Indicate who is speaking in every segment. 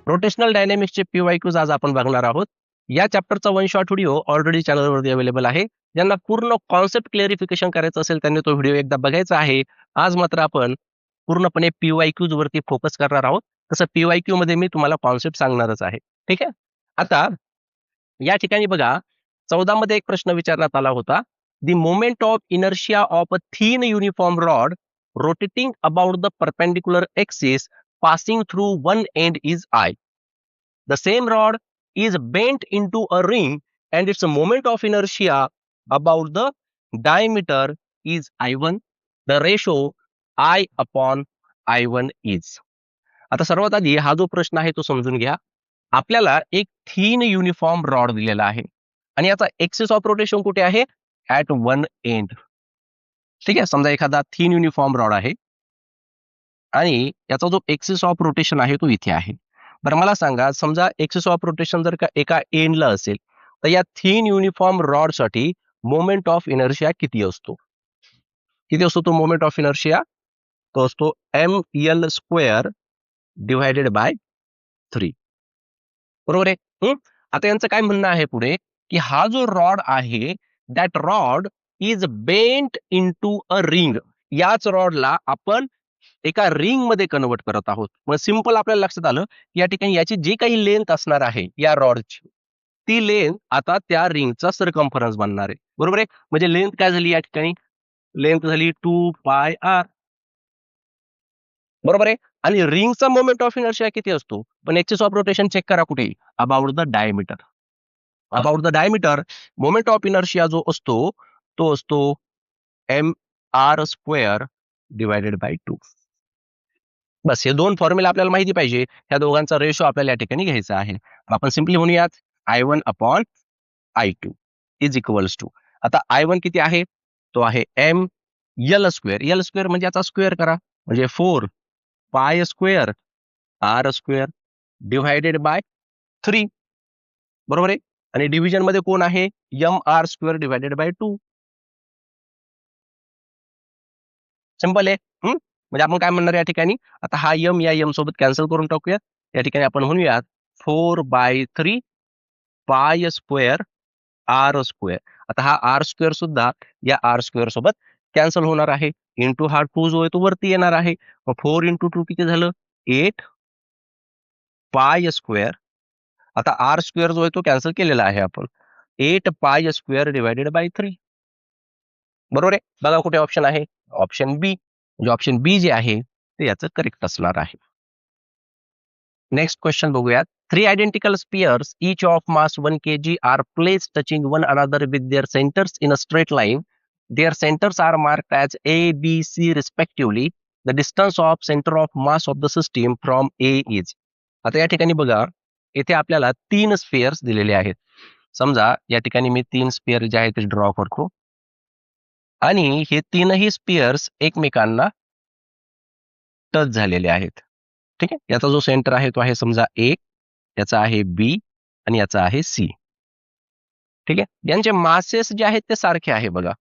Speaker 1: Rotational डायनॅमिक्सचे PYQs आज आपण बघणार आहोत. या चॅप्टरचा वन शॉट व्हिडिओ ऑलरेडी चॅनलवरती अवेलेबल आहे. ज्यांना पूर्ण कॉन्सेप्ट क्लिअरिफिकेशन करायचं असेल त्यांनी तो व्हिडिओ एकदा बघायचा आहे. आज मात्र आपण पूर्णपणे PYQs वरती फोकस करणार आहोत. तसं PYQ मध्ये मी तुम्हाला कॉन्सेप्ट सांगणारच आहे. ठीक आहे. आता या ठिकाणी बघा 14 मध्ये एक प्रश्न विचारण्यात आला होता. The moment of inertia of a thin uniform rod rotating about the perpendicular axis passing through one end is I. The same rod is bent into a ring and its moment of inertia about the diameter is I1. The ratio I upon I1 is. आता सर्वात आधी हा जो प्रश्न आहे तो समजून घ्या. आपल्याला एक थीन युनिफॉर्म रॉड दिलेला आहे आणि याचा एक्सिस ऑफ रोटेशन कुठे आहे? At one end. ठीक आहे. समजा एखादा थीन युनिफॉर्म रॉड आहे आणि याचा जो एक्सिस ऑफ रोटेशन आहे तो इथे आहे. बरं मला सांगा, समजा एक्सिस ऑफ रोटेशन जर का एका एंडला असेल तर या थीन युनिफॉर्म रॉड साठी मोमेंट ऑफ इनर्शिया किती असतो? किती असतो तो मोमेंट ऑफ इनर्शिया? तो असतो ml² डिवायडेड बाय 3. बरोबर आहे. आता यांचं काय म्हणणं आहे पुढे, की हा जो रॉड आहे that rod is bent into a ring. याच रॉडला आपण एका रिंग मध्ये कन्वर्ट करत आहोत. मग सिंपल आपल्याला लक्षात आलं, या ठिकाणी याची जी काही लेंथ असणार आहे या रॉडची, ती लेंथ आता त्या रिंगचा सरकम्फरन्स बनणार आहे. बरोबर आहे. म्हणजे लेंथ काय झाली या ठिकाणी? लेंथ झाली 2πr. बरोबर आहे. आणि रिंगचा मोमेंट ऑफ इनर्शिया किती असतो? पण एक्सिस ऑफ रोटेशन चेक करा कुठे? About the diameter. About the diameter moment of inertia जो असतो तो असतो mr² डिवायडेड बाय 2. बस हे दोन फॉर्म्युला आपल्याला माहिती पाहिजे. ह्या दोघांचा रेशो आपल्याला या ठिकाणी घ्यायचा आहे. आपण सिंपली म्हणूयात I1 upon I2 is equals to. आता I1 किती आहे? तो आहे ml². L² म्हणजे याचा स्क्वेअर करा, म्हणजे 4π² r² डिवायडेड बाय 3. बरोबर आहे. आणि डिव्हिजन मध्ये कोण आहे? mr² divided by 2. सिंपल आहे. म्हणजे आपण काय म्हणणार या ठिकाणी? आता हा m या m सोबत कॅन्सल करून टाकूयात. या ठिकाणी आपण म्हणूयात 4/3 π² r². आता हा r² सुद्धा या r² सोबत कॅन्सल होणार आहे. इंटू हा 2 जो आहे तो वरती येणार आहे. मग 4 × 2 किती झालं? 8 π². आता r² जो आहे तो कॅन्सल केलेला आहे आपण. 8 π² डिवायडेड बाय 3. बरोबर आहे. बघा कुठे ऑप्शन आहे? ऑप्शन बी. म्हणजे ऑप्शन बी जे आहे ते याचं करेक्ट असणार आहे. नेक्स्ट क्वेश्चन बघूयात. 3 identical spheres, each of mass 1 kg, are placed touching one another with their centers in a straight line. Their centers are marked as A, B, C respectively. The distance of center of mass of the system from A is. आता या ठिकाणी बघा, येथे आपल्याला 3 स्फिअर्स दिलेले आहेत. समजा या ठिकाणी मी 3 स्फिअर जे आहेत ते ड्रॉ करतो आणि हे तीनही स्फिअर्स एकमेकांना टच झालेले आहेत. ठीक आहे. याचा जो सेंटर आहे तो आहे समजा A, याचा आहे B आणि याचा आहे C. ठीक आहे. यांचे मासेस जे आहेत ते सारखे आहे बघा.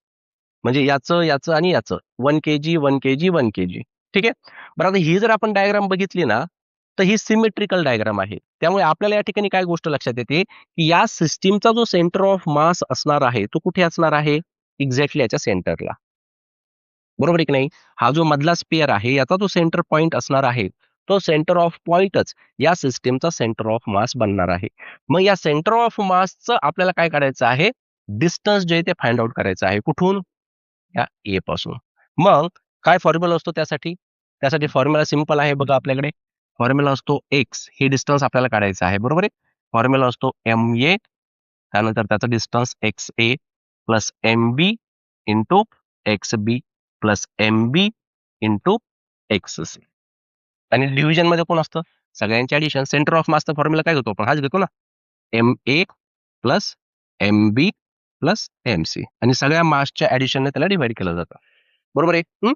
Speaker 1: म्हणजे याचं आणि याचं 1 kg 1 kg 1 kg. ठीक आहे. बरं आता ही जर आपण डायग्राम बघितली ना तर ही सिमेट्रिकल डायग्राम आहे. त्यामुळे आपल्याला या ठिकाणी काय गोष्ट लक्षात येते, की या सिस्टीमचा जो सेंटर ऑफ मास असणार आहे तो कुठे असणार आहे? एक्झॅक्टली याच्या सेंटरला. बरोबर आहे की नाही? हा जो मधला स्पेअर आहे याचा जो सेंटर पॉइंट असणार आहे तो सेंटर ऑफ पॉइंटच या सिस्टीमचा सेंटर ऑफ मास बनणार आहे. मग या सेंटर ऑफ मासचं आपल्याला काय करायचं आहे? डिस्टन्स जे आहे ते फाइंड आउट करायचं आहे. कुठून? या ए पासून. मग काय फॉर्म्युला असतो त्यासाठी? त्यासाठी फॉर्म्युला सिंपल आहे बघा आपल्याकडे. फॉर्म्युला असतो एक्स. हे डिस्टन्स आपल्याला काढायचं आहे. बरोबर आहे. फॉर्म्युला असतो MA, त्यानंतर त्याचा distance XA plus MB into XB plus MB into XC. आणि डिव्हिजन मध्ये कोण असतं? सगळ्यांचे ऍडिशन. सेंटर ऑफ मासचा फॉर्म्युला काय घेतो आपण? हाच घेतो ना. MA plus MB plus MC आणि सगळ्या मासच्या ऍडिशनने त्याला डिवाइड केलं जातं. बरोबर आहे.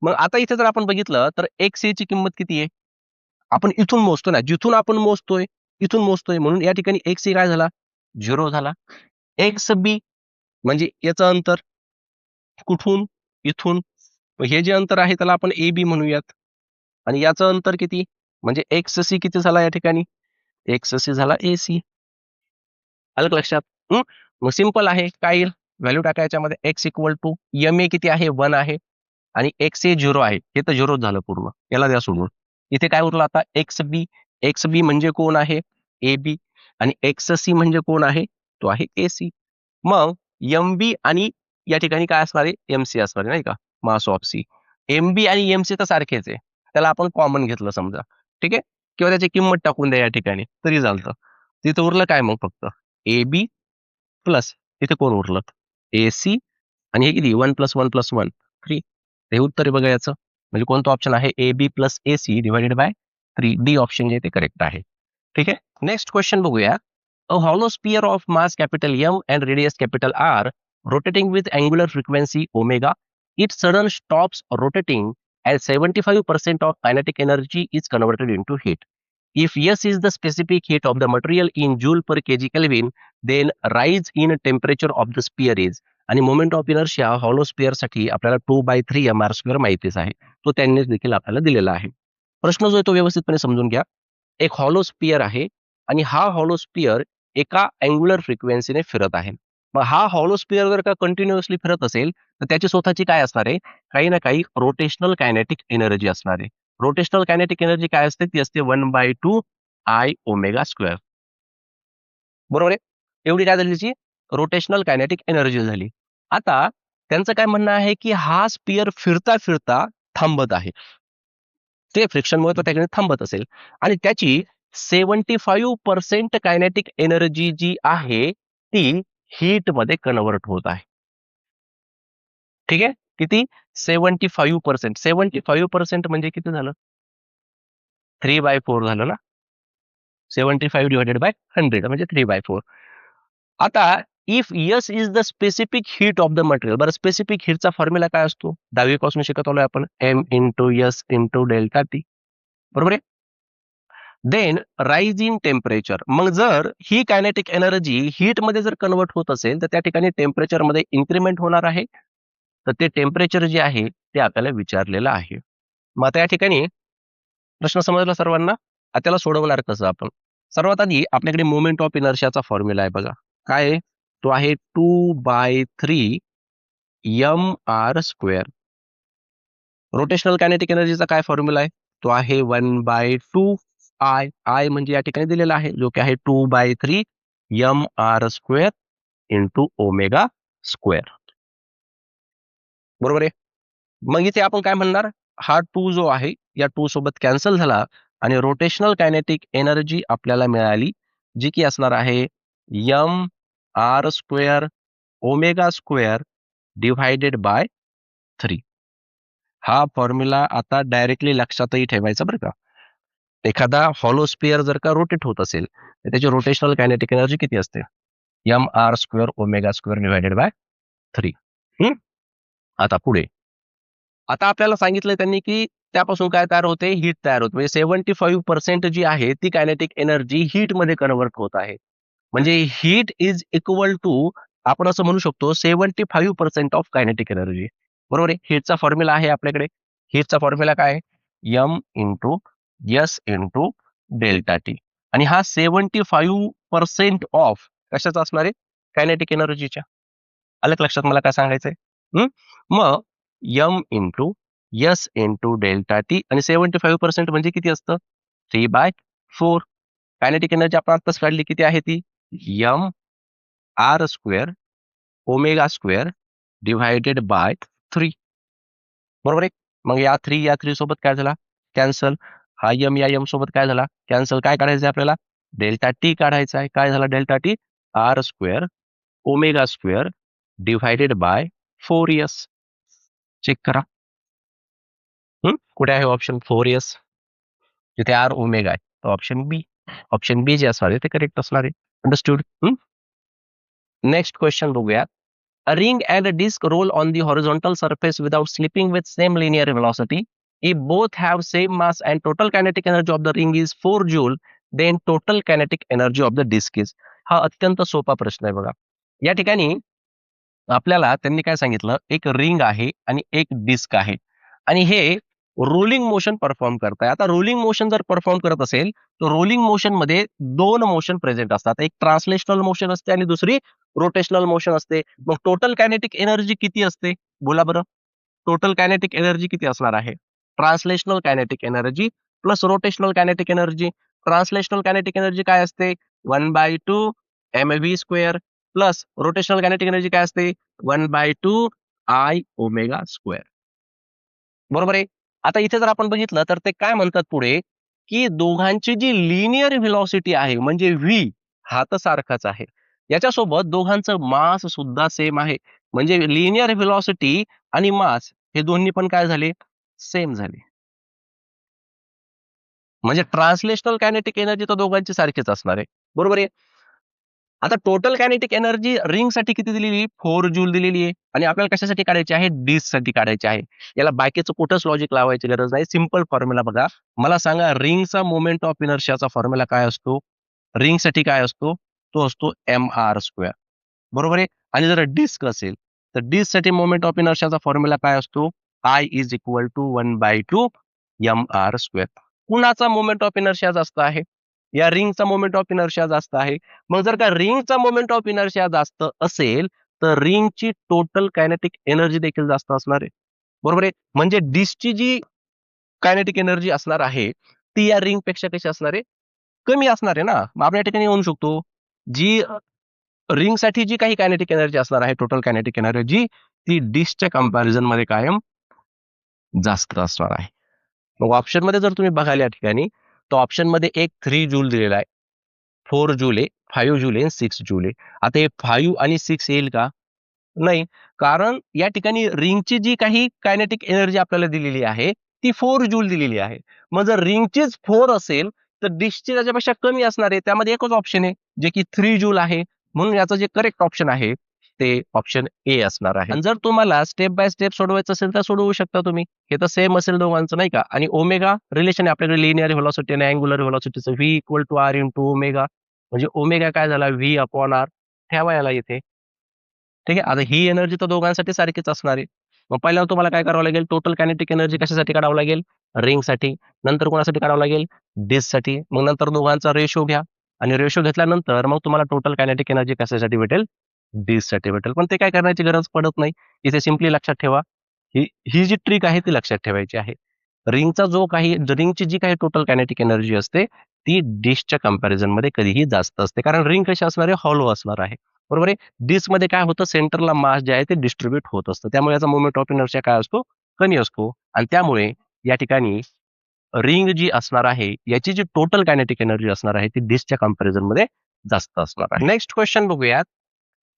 Speaker 1: मग आता इथे जर आपण बघितलं तर XA ची किंमत किती आहे? आपण इथून मोजतो ना, जिथून आपण मोजतोय इथून मोजतोय, म्हणून या ठिकाणी XA काय झाला? 0 झाला. XB म्हणजे याचं अंतर कुठून? इथून. हे जे अंतर आहे त्याला आपण AB म्हणूयात. आणि याचं अंतर किती? म्हणजे XC किती झाला या ठिकाणी? एक्स सी झाला एसी. आलं का लक्षात? मग सिंपल आहे. काय येईल? व्हॅल्यू टाकायच्या मध्ये X equal to M A किती आहे? 1 आहे आणि एक्स ए 0 आहे. हे तर 0 झालं पूर्ण. याला द्या सोडून. इथे काय उरलं आता? एक्स बी. एक्स बी म्हणजे कोण आहे? ए बी. आणि एक्स सी म्हणजे कोण आहे? तो आहे ए सी. मग एम बी आणि या ठिकाणी काय असणार आहे? एम सी असणार आहे नाही का? Mass of C. M B आणि एम सी तर सारखेच आहे. त्याला आपण कॉमन घेतलं समजा. ठीक आहे? किंवा त्याची किंमत टाकून द्या या ठिकाणी तरी चालतं. तिथं उरलं काय मग फक्त? ए बी प्लस इथे कोण उरलं? ए सी आणि हे किती? 1 + 1 + 1 3. हे उत्तर आहे बघा याचं. म्हणजे कोणतं ऑप्शन आहे? A B plus A C divided by 3. D option जे ते करेक्ट आहे. ठीक आहे. नेक्स्ट क्वेश्चन बघूया. A hollow sphere of mass capital M and radius capital R rotating with angular frequency omega. It sudden stops rotating as 75% of kinetic energy is converted into heat. If S is the specific heat of the material in joule per kg Kelvin, then rise in temperature of the sphere is. आणि moment of inertia hollow sphere साठी आपल्याला 2/3 mr² माहितीच आहे. तो त्यांनीच देखील आपल्याला दिलेला आहे. प्रश्न जो आहे तो व्यवस्थितपणे समजून घ्या. एक हॉलो स्पिअर आहे आणि हा हॉलो स्पिअर एका अँग्युलर फ्रिक्वेन्सीने फिरत आहे. मग हा हॉलो स्पिअर जर का कंटिन्युअसली फिरत असेल तर त्याची स्वतःची काय असणार आहे? काही ना काही रोटेशनल कायनेटिक एनर्जी असणार आहे. रोटेशनल कायनेटिक एनर्जी काय असते? ती असते 1/2 I ω². बरोबर आहे? एवढी काय झाली त्याची? रोटेशनल कायनेटिक एनर्जी झाली. आता त्यांचं काय म्हणणं आहे की हा स्पिअर फिरता फिरता थांबत आहे. ते फ्रिक्शनमुळे तो त्याकडे थांबत असेल आणि त्याची 75% कायनेटिक एनर्जी जी आहे ती हीट मध्ये कन्व्हर्ट होत आहे. ठीक आहे? किती? 75%. 75% म्हणजे किती झालं? 3/4 झालं ना? 75 डिवाइडेड बाय 100 म्हणजे 3/4. आता if S is the specific heat of the material. बरं, स्पेसिफिक हीटचा फॉर्म्युला काय असतो? 10वी पासून शिकत आलोय आपण. M into S into delta T. बरोबर आहे? Then rise in temperature. मग जर ही कायनेटिक एनर्जी हीट मध्ये जर कन्वर्ट होत असेल तर त्या ठिकाणी टेम्परेचर मध्ये इन्क्रीमेंट होणार आहे. तर ते टेम्परेचर जे आहे ते आपल्याला विचारलेलं आहे. मग आता या ठिकाणी प्रश्न समजला सर्वांना? आता त्याला सोडवणार कसं आपण? सर्वात आधी आपल्याकडे मोमेंट ऑफ इनर्शियाचा फॉर्म्युला आहे बघा. काय आहे? तो आहे 2/3 mr². रोटेशनल कायनेटिक एनर्जीचा काय फॉर्म्युला आहे? तो आहे 1/2 I. I म्हणजे या ठिकाणी दिलेला आहे जो की आहे 2/3 mr² इंटू ω². बरोबर आहे? मग इथे आपण काय म्हणणार? हा 2 जो आहे या 2 सोबत कॅन्सल झाला आणि रोटेशनल कायनेटिक एनर्जी आपल्याला मिळाली जी की असणार आहे mr² ω² डिव्हायडेड बाय 3. हा फॉर्म्युला आता डायरेक्टली लक्षातही ठेवायचा बरं का. एखादा हॉलो स्पिअर जर का रोटेट होत असेल तर त्याची रोटेशनल कायनेटिक एनर्जी किती असते? mr² ω² divided bye 3. आता पुढे. आता आपल्याला सांगितलं त्यांनी की त्यापासून काय तयार होते? हीट तयार होते. म्हणजे 75% जी आहे ती कायनेटिक एनर्जी हीट मध्ये कन्व्हर्ट होत आहे. म्हणजे हीट इज इक्वल टू आपण असं म्हणू शकतो 75% ऑफ कायनेटिक एनर्जी. बरोबर आहे? हीटचा फॉर्म्युला आहे आपल्याकडे. हीटचा फॉर्म्युला काय आहे? M into S into delta T. आणि हा 75% ऑफ कशाचा असणार आहे? कायनेटिक एनर्जीच्या. आलं का लक्षात मला काय सांगायचंय? मग M into S into delta T आणि 75% म्हणजे किती असतं? 3/4. कायनेटिक एनर्जी आपण आत्ताच काढली किती आहे ती? mr² ω² divided bye 3. बरोबर आहे? मग या 3 सोबत काय झाला? कॅन्सल. हा एम या एम सोबत काय झाला? कॅन्सल. काय काढायचं आपल्याला? डेल्टा टी काढायचा आहे. काय झाला delta T? r² ω² divided by 4s. Check करा. कुठे आहे ऑप्शन 4s? जिथे आर ओमेगा आहे. तो ऑप्शन बी. ऑप्शन बी जे असणार आहे ते करेक्ट असणार आहे. अंडरस्टूड? नेक्स्ट क्वेश्चन बघूया. A ring and a disk roll on the horizontal surface without slipping with same linear velocity. If both have same mass and total kinetic energy of the ring is 4 joule, then total kinetic energy of the disk is. हा अत्यंत सोपा प्रश्न आहे बघा. या ठिकाणी आपल्याला त्यांनी काय सांगितलं? एक रिंग आहे आणि एक डिस्क आहे आणि हे रोलिंग मोशन परफॉर्म करताय. आता रोलिंग मोशन जर परफॉर्म करत असेल, तर रोलिंग मोशन मध्ये दोन मोशन प्रेझेंट असतात. एक ट्रान्सलेशनल मोशन असते आणि दुसरी रोटेशनल मोशन असते. मग टोटल कायनेटिक एनर्जी किती असते? बोला बरं. टोटल कायनेटिक एनर्जी किती असणार आहे? Translational kinetic energy plus rotational kinetic energy. Translational kinetic energy काय असते? 1/2 mv square plus rotational kinetic energy काय असते? 1/2 I ओमेगा स्क्वेअर. बरोबर आहे. आता इथे जर आपण बघितलं तर ते काय म्हणतात पुढे, की दोघांची जी लिनियर व्हेलॉसिटी आहे म्हणजे व्ही हा तर सारखाच आहे. याच्यासोबत दोघांचं मास सुद्धा सेम आहे. म्हणजे लिनियर व्हेलॉसिटी आणि मास हे दोन्ही पण काय झाले? सेम झाले. म्हणजे ट्रान्सलेशनल कायनेटिक एनर्जी तर दोघांची सारखीच असणार आहे. बरोबर आहे. आता टोटल कायनेटिक एनर्जी रिंगसाठी किती दिलेली? 4 जूल दिलेली आहे आणि आपल्याला कशासाठी काढायची आहे? डिस्कसाठी काढायची आहे. याला बाकीचं कुठंच लॉजिक लावायची गरज नाही. सिंपल फॉर्म्युला बघा. मला सांगा रिंगचा मोमेंट ऑफ इनर्शियाचा फॉर्म्युला काय असतो? रिंगसाठी काय असतो? तो असतो mr². बरोबर आहे. आणि जर डिस्क असेल तर डिस्कसाठी मोमेंट ऑफ इनर्शियाचा फॉर्म्युला काय असतो? I is equal to 1/2 mr². कुणाचा मोमेंट ऑफ इनर्शिया जास्त आहे? या रिंगचा मोमेंट ऑफ इनर्शिया जास्त आहे. मग जर का रिंगचा मोमेंट ऑफ इनर्शिया जास्त असेल, तर रिंगची टोटल कायनेटिक एनर्जी देखील जास्त असणार आहे. बरोबर आहे. म्हणजे डिस्कची जी कायनेटिक एनर्जी असणार आहे, ती या रिंगपेक्षा कशी असणार आहे? कमी असणार आहे ना. मग आपण या ठिकाणी म्हणू शकतो, जी रिंगसाठी जी काही कायनेटिक एनर्जी असणार आहे, टोटल कायनेटिक एनर्जी, ती डिस्कच्या कंपॅरिझनमध्ये कायम जास्त असणार आहे. मग ऑप्शनमध्ये जर तुम्ही बघाल या ठिकाणी, तर ऑप्शनमध्ये एक 3 जूल दिलेला आहे, 4 जूल आहे, 5 जूल आहे आणि 6 जूल आहे. आता हे 5 आणि 6 येईल का? नाही. कारण या ठिकाणी रिंगची जी काही कायनेटिक एनर्जी आपल्याला दिलेली आहे, ती 4 जूल दिलेली आहे. मग जर रिंगचीच 4 असेल, तर डिशची त्याच्यापेक्षा कमी असणार आहे. त्यामध्ये एकच ऑप्शन आहे, जे की 3 जूल आहे. म्हणून याचं जे करेक्ट ऑप्शन आहे, ते ऑप्शन ए असणार आहे. आणि जर तुम्हाला स्टेप बाय स्टेप सोडवायचं असेल, तर सोडवू शकता तुम्ही. हे तर सेम असेल दोघांचं नाही का? आणि ओमेगा रिलेशन आहे आपल्याकडे लिनिअर व्हेलॉसिटी आणि अँग्युलर व्हेलॉसिटीचं V equal to R into omega. म्हणजे ओमेगा काय झाला? V upon R. ठेवा याला इथे. ठीक आहे. आता ही एनर्जी तर दोघांसाठी सारखीच असणार आहे. मग पहिल्यांदा तुम्हाला काय करावं लागेल? टोटल कायनेटिक एनर्जी कशासाठी काढावं लागेल? रिंगसाठी. नंतर कोणासाठी काढावं लागेल? डिस्कसाठी. मग नंतर दोघांचा रेशो घ्या आणि रेशो घेतल्यानंतर मग तुम्हाला टोटल कायनेटिक एनर्जी कशासाठी भेटेल? डिस्कसाठी भेटेल. पण ते काय करण्याची गरज पडत नाही. इथे सिंपली लक्षात ठेवा, ही ही जी ट्रिक आहे ती लक्षात ठेवायची आहे. रिंगची जी काही टोटल कायनेटिक एनर्जी असते, ती डिस्कच्या कंपॅरिझनमध्ये कधीही जास्त असते. कारण रिंग कशी असणार आहे? हॉलो असणार आहे. बरोबर आहे. डिस्कमध्ये काय होतं? सेंटरला मास जे आहे ते डिस्ट्रिब्यूट होत असतं. त्यामुळे याचा मोमेंट ऑफ इनर्शिया काय असतो? कमी असतो आणि त्यामुळे या ठिकाणी रिंग जी असणार आहे, याची जी टोटल कायनेटिक एनर्जी असणार आहे, ती डिस्कच्या कंपॅरिझनमध्ये जास्त असणार आहे. नेक्स्ट क्वेश्चन बघूयात.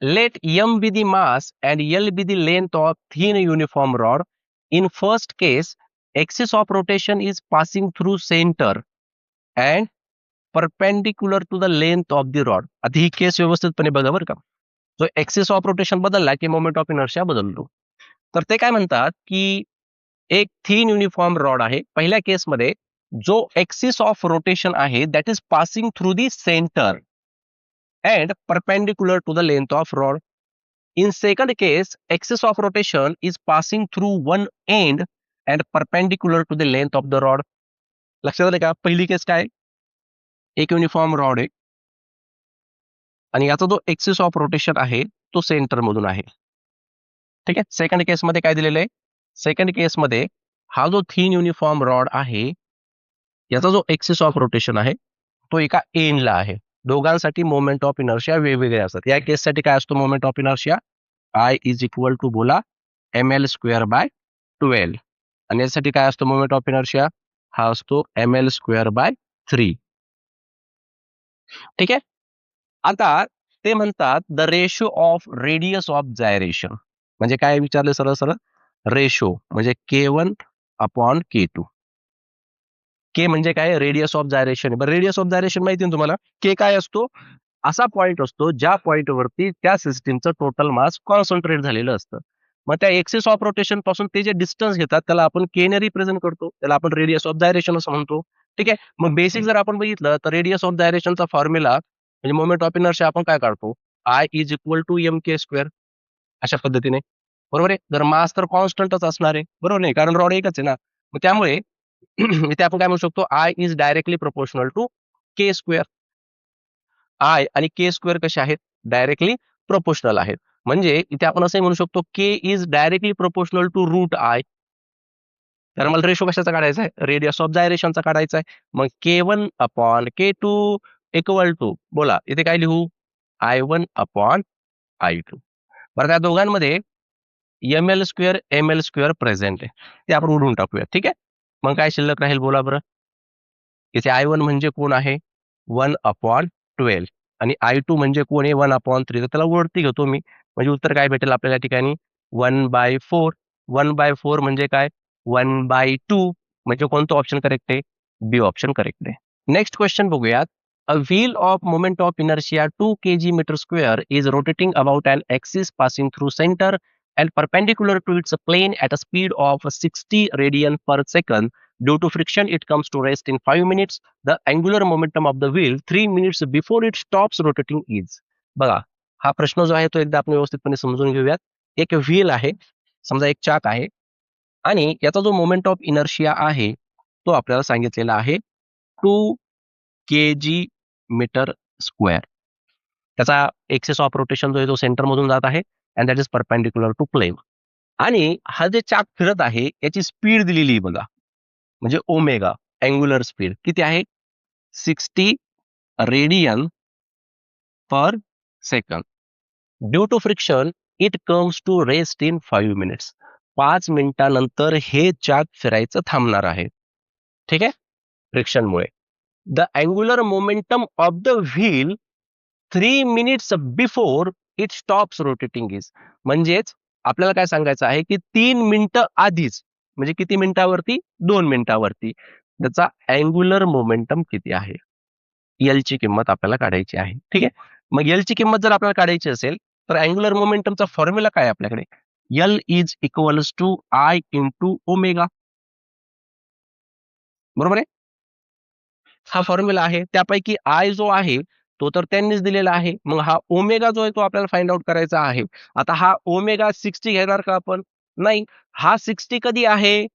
Speaker 1: Let M be the mass and L be the length of thin uniform rod. In first case, axis of rotation is passing through center and perpendicular to the length of the rod. आता ही केस व्यवस्थितपणे बघा बरं का. जो axis of rotation बदलला की moment of inertia बदलतो. तर ते काय म्हणतात, की एक थिन युनिफॉर्म रॉड आहे. पहिल्या केसमध्ये जो एक्सिस ऑफ रोटेशन आहे that is passing through the centre and perpendicular to the length of rod. In second case, axis of rotation is passing through one end and perpendicular to the length of the rod. लक्षात आलं का? पहिली केस काय? एक uniform rod आहे आणि याचा जो एक्सिस ऑफ रोटेशन आहे तो सेंटर मधून आहे. ठीक आहे. सेकंड केसमध्ये काय दिलेलं आहे? सेकंड केसमध्ये हा जो थिन युनिफॉर्म रॉड आहे, याचा जो एक्सिस ऑफ रोटेशन आहे तो एका एंडला आहे. दोघांसाठी मोमेंट ऑफ इनर्शिया वेगवेगळे असतात. या केससाठी काय असतो moment of inertia? I is equal to बोला ml² 12 आणि यासाठी काय असतो मोमेंट ऑफ इनर्शिया? हा असतो ml²/3. ठीक आहे. आता ते म्हणतात the ratio of radius of gyration. म्हणजे काय विचारले सरळ सरळ? रेशो म्हणजे K1 अपॉन K2. के म्हणजे काय? Radius of gyration. बरं रेडियस ऑफ जायरेशन माहिती आहे तुम्हाला? के काय असतो? असा पॉइंट असतो ज्या पॉइंटवरती त्या सिस्टीमचं टोटल मास कॉन्सन्ट्रेट झालेलं असतं. मग त्या एक्सिस ऑफ रोटेशन पासून ते जे डिस्टन्स घेतात त्याला आपण के ने रिप्रेझेंट करतो. त्याला आपण रेडियस ऑफ जायरेशन असं म्हणतो. ठीक आहे. मग बेसिक जर आपण बघितलं तर रेडियस ऑफ जायरेशनचा फॉर्म्युला म्हणजे मोमेंट ऑफ इनर्शिया आपण काय काढतो? I is equal to mk². अशा पद्धतीने. बरोबर आहे. जर मास तर कॉन्स्टंटच असणार आहे. बरोबर नाही? कारण रॉड एकच आहे ना. मग त्यामुळे इथे आपण काय म्हणू शकतो, I is directly proportional to K square. I आणि के स्क्वेअर कसे आहेत, डायरेक्टली प्रोपोर्शनल आहेत. म्हणजे इथे आपण असंही म्हणू शकतो K is directly proportional to root I. तर मला रेशो कशाचा काढायचा आहे, रेडियस ऑफ जायरेशनचा काढायचा आहे. मग K1/K2 इक्वल टू, बोला इथे काय लिहू, I1/I2. बरं त्या दोघांमध्ये ml² प्रेझेंट आहे, ते आपण उडवून टाकूया. ठीक आहे. मग काय शिल्लक राहील बोला बरं. इथे I1 म्हणजे कोण आहे, 1/12 आणि I2 म्हणजे कोण आहे, 1/3. तर त्याला वरती घेतो मी, म्हणजे उत्तर काय भेटेल आपल्याला या ठिकाणी, 1/4. 1/4 म्हणजे काय, 1/2. म्हणजे कोणतं ऑप्शन करेक्ट आहे, बी ऑप्शन करेक्ट आहे. नेक्स्ट क्वेश्चन बघूयात. A wheel of moment of inertia 2 kg meter square is rotating about an axis passing through center and perpendicular to its plane at a speed of 60 radian per second. Due to friction, it comes to rest in 5 minutes. The angular momentum of the wheel 3 minutes before it stops rotating is. बघा, हा प्रश्न जो आहे तो एकदा आपण व्यवस्थितपणे समजून घेऊयात. एक व्हील आहे, समजा एक चाक आहे, आणि याचा जो मोमेंट ऑफ इनर्शिया आहे तो आपल्याला सांगितलेला आहे 2 kg मीटर स्क्वेअर. त्याचा एक्सेस ऑफ रोटेशन जो आहे तो सेंटर मधून जात आहे, and that is perpendicular to plane. आणि हा जे चाक फिरत आहे याची स्पीड दिलेली आहे बघा, म्हणजे ओमेगा, अँग्युलर स्पीड किती आहे, 60 radian per second. Due to friction it comes to rest in 5 minutes. 5 मिनिटानंतर हे चाक फिरायचं थांबणार आहे. ठीक आहे, फ्रिक्शनमुळे. The angular momentum of the wheel 3 minutes before it stops rotating is. म्हणजेच आपल्याला काय सांगायचं आहे की 3 मिनिटं आधीच, म्हणजे किती मिनिटावरती, 2 मिनिटावरती, त्याचा अँग्युलर मोमेंटम किती आहे, एल ची किंमत आपल्याला काढायची आहे. ठीक आहे. मग एल ची किंमत जर आपल्याला काढायची असेल तर अँग्युलर मोमेंटमचा फॉर्म्युला काय आहे आपल्याकडे, L is equals to I into omega. बरोबर आहे, हा फॉर्म्युला आहे. त्यापैकी आय जो आहे तो तर त्यांनीच दिलेला आहे. मग हा ओमेगा जो आहे तो आपल्याला फाइंड आउट करायचा आहे. आता हा ओमेगा 60 घेणार का आपण, नाही. हा 60 कधी आहे,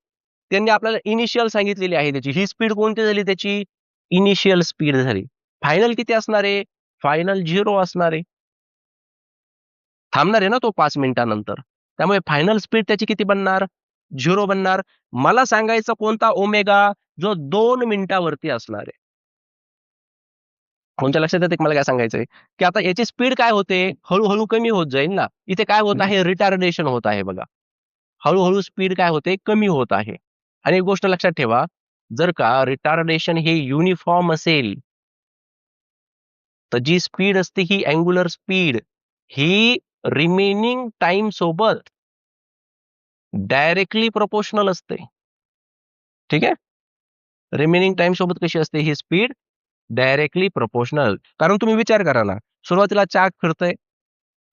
Speaker 1: त्यांनी आपल्याला इनिशियल सांगितलेली आहे त्याची. ही स्पीड कोणती झाली त्याची, इनिशियल स्पीड झाली. फायनल किती असणार आहे, फायनल 0 असणार आहे. थांबणार आहे ना तो 5 मिनिटानंतर. त्यामुळे फायनल स्पीड त्याची किती बनणार, 0 बनणार. मला सांगायचं कोणता ओमेगा, जो 2 मिनिटावरती असणार आहे. तुमच्या लक्षात येते मला काय सांगायचंय, की आता याची स्पीड काय होते, हळू-हळू कमी होत जाईल ना. इथे काय होत आहे, रिटार्डेशन होत आहे बघा. हळू-हळू स्पीड काय होते, कमी होत आहे. आणि एक गोष्ट लक्षात ठेवा, जर का रिटार्डेशन हे युनिफॉर्म असेल, तर जी स्पीड असते ही अँग्युलर स्पीड, ही रिमेनिंग टाइम सोबत डायरेक्टली प्रोपोर्शनल असते. ठीक आहे. रिमेनिंग टाइम सोबत कशी असते ही स्पीड, डायरेक्टली प्रोपोर्शनल. कारण तुम्ही विचार करा ना, सुरुवातीला चाक फिरतंय,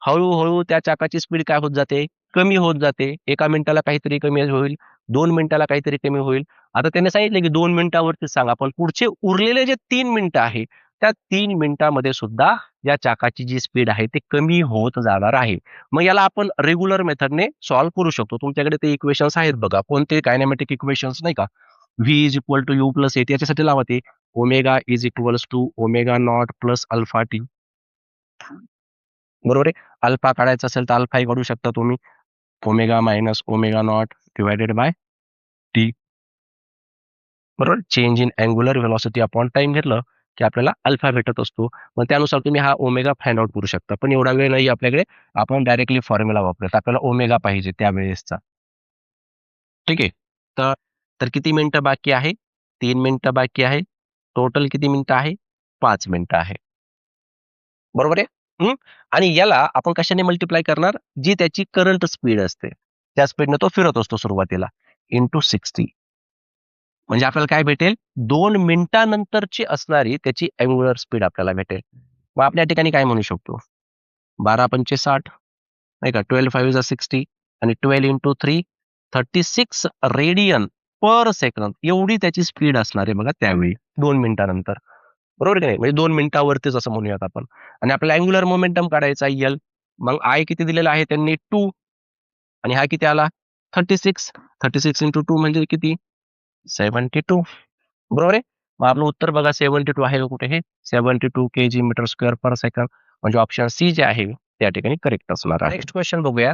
Speaker 1: हळू-हळू त्या चाकाची स्पीड काय होत जाते, कमी होत जाते. 1 मिनिटाला काहीतरी कमी होईल, 2 मिनिटाला काहीतरी कमी होईल. आता त्याने सांगितलं की 2 मिनिटावरतीच सांगा, पण पुढचे उरलेले जे 3 मिनिटं आहे, त्या 3 मिनिटामध्ये सुद्धा या चाकाची जी स्पीड आहे ती कमी होत जाणार आहे. मग याला आपण रेग्युलर मेथडने सॉल्व्ह करू शकतो. तुमच्याकडे ते इक्वेशन्स आहेत बघा, कोणते कायनेमॅटिक इक्वेशन्स नाही का, V is equal to U plus A, याच्यासाठी लावा ते, omega is equals to omega naught plus alpha T. बरोबर आहे. अल्फा काढायचा असेल तर अल्फा काढू शकता तुम्ही, omega minus omega naught divided by T. बरोबर. Change in angular velocity upon time घेतलं की आपल्याला अल्फा भेटत असतो. मग त्यानुसार तुम्ही हा ओमेगा फाइंड आउट करू शकता. पण एवढा वेळ नाही आपल्याकडे, आपण डायरेक्टली फॉर्म्युला वापरूयात. आपल्याला ओमेगा पाहिजे त्यावेळेसचा. ठीक आहे. तर तर किती मिनिटं बाकी आहे, 3 मिनिटं बाकी आहे. टोटल किती मिनिटं आहे, 5 मिनिटं आहे. बरोबर आहे. हं. आणि याला आपण कशाने मल्टिप्लाय करणार, जी त्याची करंट स्पीड असते, त्या स्पीडने तो फिरत असतो सुरुवातीला, इंटू 60. म्हणजे आपल्याला काय भेटेल, 2 मिनिटानंतरची असणारी त्याची अँग्युलर स्पीड आपल्याला भेटेल. मग आपण या ठिकाणी काय म्हणू शकतो, 12×5 60 नाही का, 12×5 इज 60 आणि 12 इंटू 3 36 रेडियन पर सेकंद, एवढी त्याची स्पीड असणार आहे बघा त्यावेळी 2 मिनिटानंतर. बरोबर की नाही, म्हणजे 2 मिनिटावरतीच असं म्हणूयात आपण. आणि आपल्याला अँग्युलर मोमेंटम काढायचा एल. मग आय किती दिलेला आहे त्यांनी, 2, आणि हा किती आला, 36. 36 इंटू 2 म्हणजे किती, 72. बरोबर आहे. मग आपलं उत्तर बघा 72 आहे का कुठे हे 72 kg मीटर स्क्वेअर पर सेकंड म्हणजे ऑप्शन सी जे आहे त्या ठिकाणी करेक्ट असणार आहे. नेक्स्ट क्वेश्चन बघूया.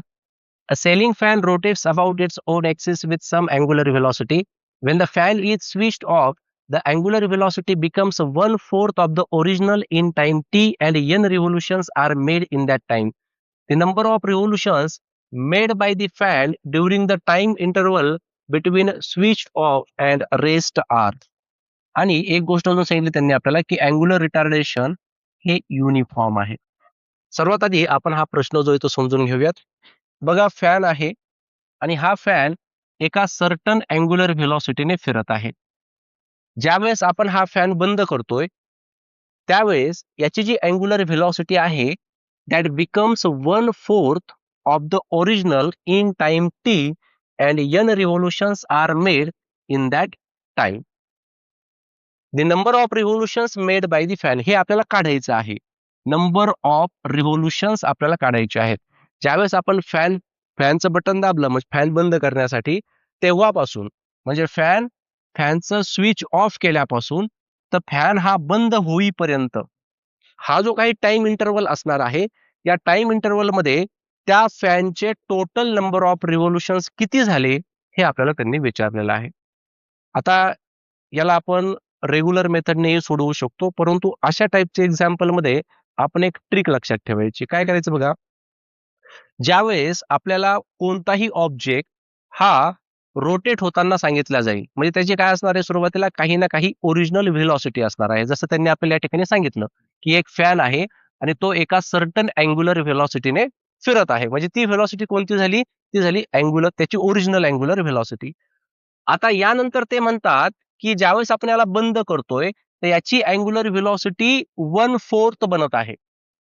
Speaker 1: A ceiling fan rotates about its own axis with some angular velocity. When the fan is switched off, the angular velocity becomes 1/4 of the original in time t and n revolutions are made in that time. The number of revolutions made by the fan during the time interval between switched off and rest are. आणि एक गोष्ट अजून सांगितली त्यांनी आपल्याला की angular retardation हे uniform आहे. सर्वात आधी आपण हा प्रश्न जो आहे तो समजून घेऊयात. बघा फॅन आहे आणि हा फॅन एका सर्टन अँग्युलर व्हेलॉसिटीने फिरत आहे. ज्यावेळेस आपण हा फॅन बंद करतोय त्यावेळेस याची जी अँग्युलर व्हेलॉसिटी आहे that becomes 1/4 of the original in time T and n revolutions are made in that time. The number of revolutions made by the fan हे आपल्याला काढायचं आहे. नंबर ऑफ रिव्होल्यूशन्स आपल्याला काढायचे आहेत. ज्यावेळेस आपण फॅनचं बटन दाबलं म्हणजे फॅन बंद करण्यासाठी तेव्हापासून म्हणजे फॅनचं स्विच ऑफ केल्यापासून तर फॅन हा बंद होईपर्यंत हा जो काही टाइम इंटरवल असणार आहे या टाइम इंटरवल मध्ये त्या फॅनचे टोटल नंबर ऑफ रिव्होल्यूशन्स किती झाले हे आपल्याला त्यांनी विचारलेलं आहे. आता याला आपण रेग्युलर मेथडने सोडवू शकतो परंतु अशा टाईपच्या एक्झाम्पल मध्ये आपण एक ट्रिक लक्षात ठेवायची. काय करायचं बघा. ज्यावेळेस आपल्याला कोणताही ऑब्जेक्ट हा रोटेट होताना सांगितला जाईल म्हणजे त्याची काय असणार आहे सुरुवातीला काही ना काही ओरिजिनल व्हेलॉसिटी असणार आहे. जसं त्यांनी आपल्याला या ठिकाणी सांगितलं की एक फॅन आहे आणि तो एका सर्टन अँग्युलर व्हेलॉसिटीने फिरत आहे म्हणजे ती व्हेलॉसिटी कोणती झाली ती झाली अँग्युलर त्याची ओरिजिनल अँग्युलर व्हेलॉसिटी. आता यानंतर ते म्हणतात की ज्यावेळेस आपण याला बंद करतोय तर याची अँग्युलर व्हेलॉसिटी 1/4 बनत आहे.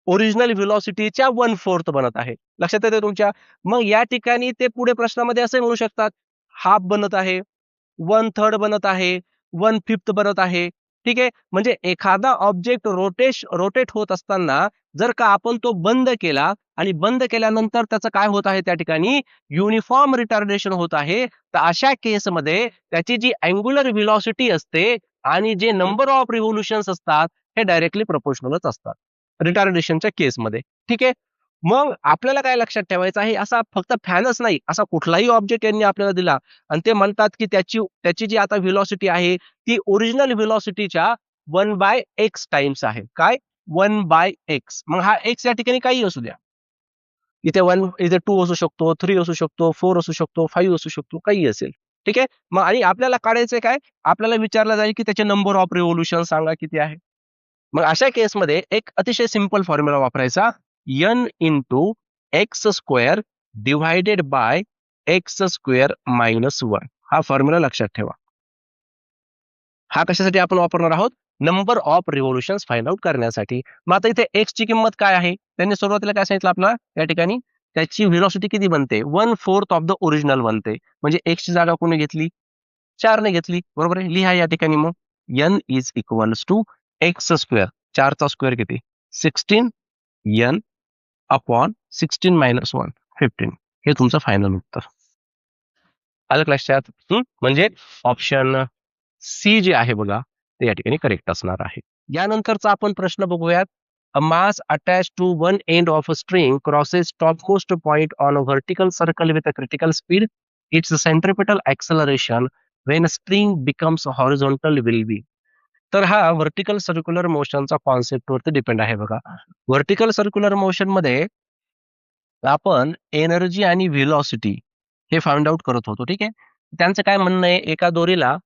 Speaker 1: ओरिजिनल व्हेलॉसिटीच्या 1/4 बनत आहे. लक्षात येते तुमच्या. मग या ठिकाणी ते पुढे प्रश्नामध्ये असे म्हणू शकतात हाफ बनत आहे, 1/3 बनत आहे, 1/5 बनत आहे. ठीक आहे. म्हणजे एखादा ऑब्जेक्ट रोटेट होत असताना जर का आपण तो बंद केला आणि बंद केल्यानंतर त्याचं काय होत आहे त्या ठिकाणी युनिफॉर्म रिटार्डेशन होत आहे. तर अशा केसमध्ये त्याची जी अँग्युलर व्हेलॉसिटी असते आणि जे नंबर ऑफ रिव्होल्यूशन्स असतात हे डायरेक्टली प्रपोर्शनलच असतात रिटार्डेशनच्या केसमध्ये. ठीक आहे. मग आपल्याला काय लक्षात ठेवायचं आहे असा फक्त फॅनच नाही असा कुठलाही ऑब्जेक्ट यांनी आपल्याला दिला आणि ते म्हणतात की त्याची जी आता व्हेलॉसिटी आहे ती ओरिजिनल व्हेलॉसिटीच्या 1/x टाइम्स आहे. काय 1/x. मग हा x या ठिकाणी काही असू द्या. इथे 2 असू शकतो, 3 असू शकतो, 4 असू शकतो, 5 असू शकतो, काही असेल. ठीक आहे. मग आणि आपल्याला काढायचंय काय आपल्याला विचारलं जाईल की त्याचे नंबर ऑफ रिव्होल्यूशन सांगा किती आहे. मग अशा केसमध्ये एक अतिशय सिंपल फॉर्म्युला वापरायचा n into x square divided by x square minus 1 हा फॉर्म्युला लक्षात ठेवा. हा कशासाठी आपण वापरणार आहोत number of revolutions find out करण्यासाठी. मग आता इथे एक्स ची किंमत काय आहे त्यांनी सुरुवातीला काय सांगितलं आपल्याला या ठिकाणी त्याची व्हेलॉसिटी किती बनते 1/4 ऑफ द ओरिजिनल बनते म्हणजे एक्स ची जागा कोणी घेतली 4 ने घेतली. बरोबर आहे. लिहा या ठिकाणी मग n is equals to X square 4 चा स्क्वेअर किती 16 n अपॉन 16 मायनस 1 15 हे तुमचं फायनल उत्तर आलं लक्षात. म्हणजे ऑप्शन सी जे आहे बघा ते या ठिकाणी करेक्ट असणार आहे. यानंतरचा आपण प्रश्न बघूयात. A mass attach to one end of a string crosses topmost point on a vertical circle with a critical speed. Its centripetal acceleration when string becomes horizontal will be. तर हा व्हर्टिकल सर्क्युलर मोशनचा concept वरती depend आहे बघा. Vertical circular motion मध्ये आपण energy आणि velocity हे फाइंड आउट करत होतो. ठीक आहे. त्यांचं काय म्हणणं आहे एका दोरीला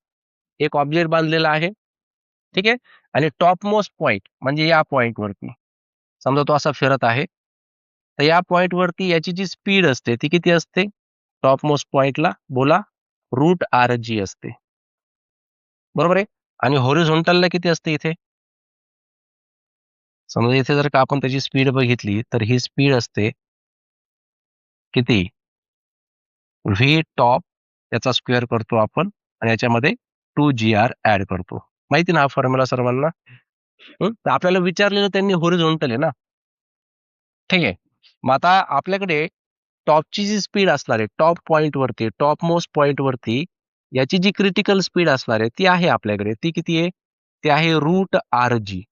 Speaker 1: एक ऑब्जेक्ट बांधलेला आहे. ठीक आहे. आणि टॉप मोस्ट पॉइंट म्हणजे या पॉइंट वरती समजा तो असा फिरत आहे. तर या पॉइंट वरती याची जी स्पीड असते ती किती असते टॉप मोस्ट पॉइंटला बोला √rg असते. बरोबर आहे. आणि हॉरिझॉन्टलला किती असते इथे समजा इथे जर का आपण त्याची स्पीड बघितली तर ही स्पीड असते किती व्ही टॉप याचा स्क्वेअर करतो आपण आणि याच्यामध्ये 2gr ऍड करतो. माहिती ना हा फॉर्म्युला सर्वांना. तर आपल्याला विचारलेलं त्यांनी हॉरिझॉन्टल आहे ना. ठीक आहे. मग आता आपल्याकडे टॉपची जी स्पीड असणार आहे टॉप पॉइंट वरती टॉप मोस्ट पॉइंट वरती याची जी क्रिटिकल स्पीड असणार आहे ती आहे आपल्याकडे, ती किती आहे? ती आहे √RG.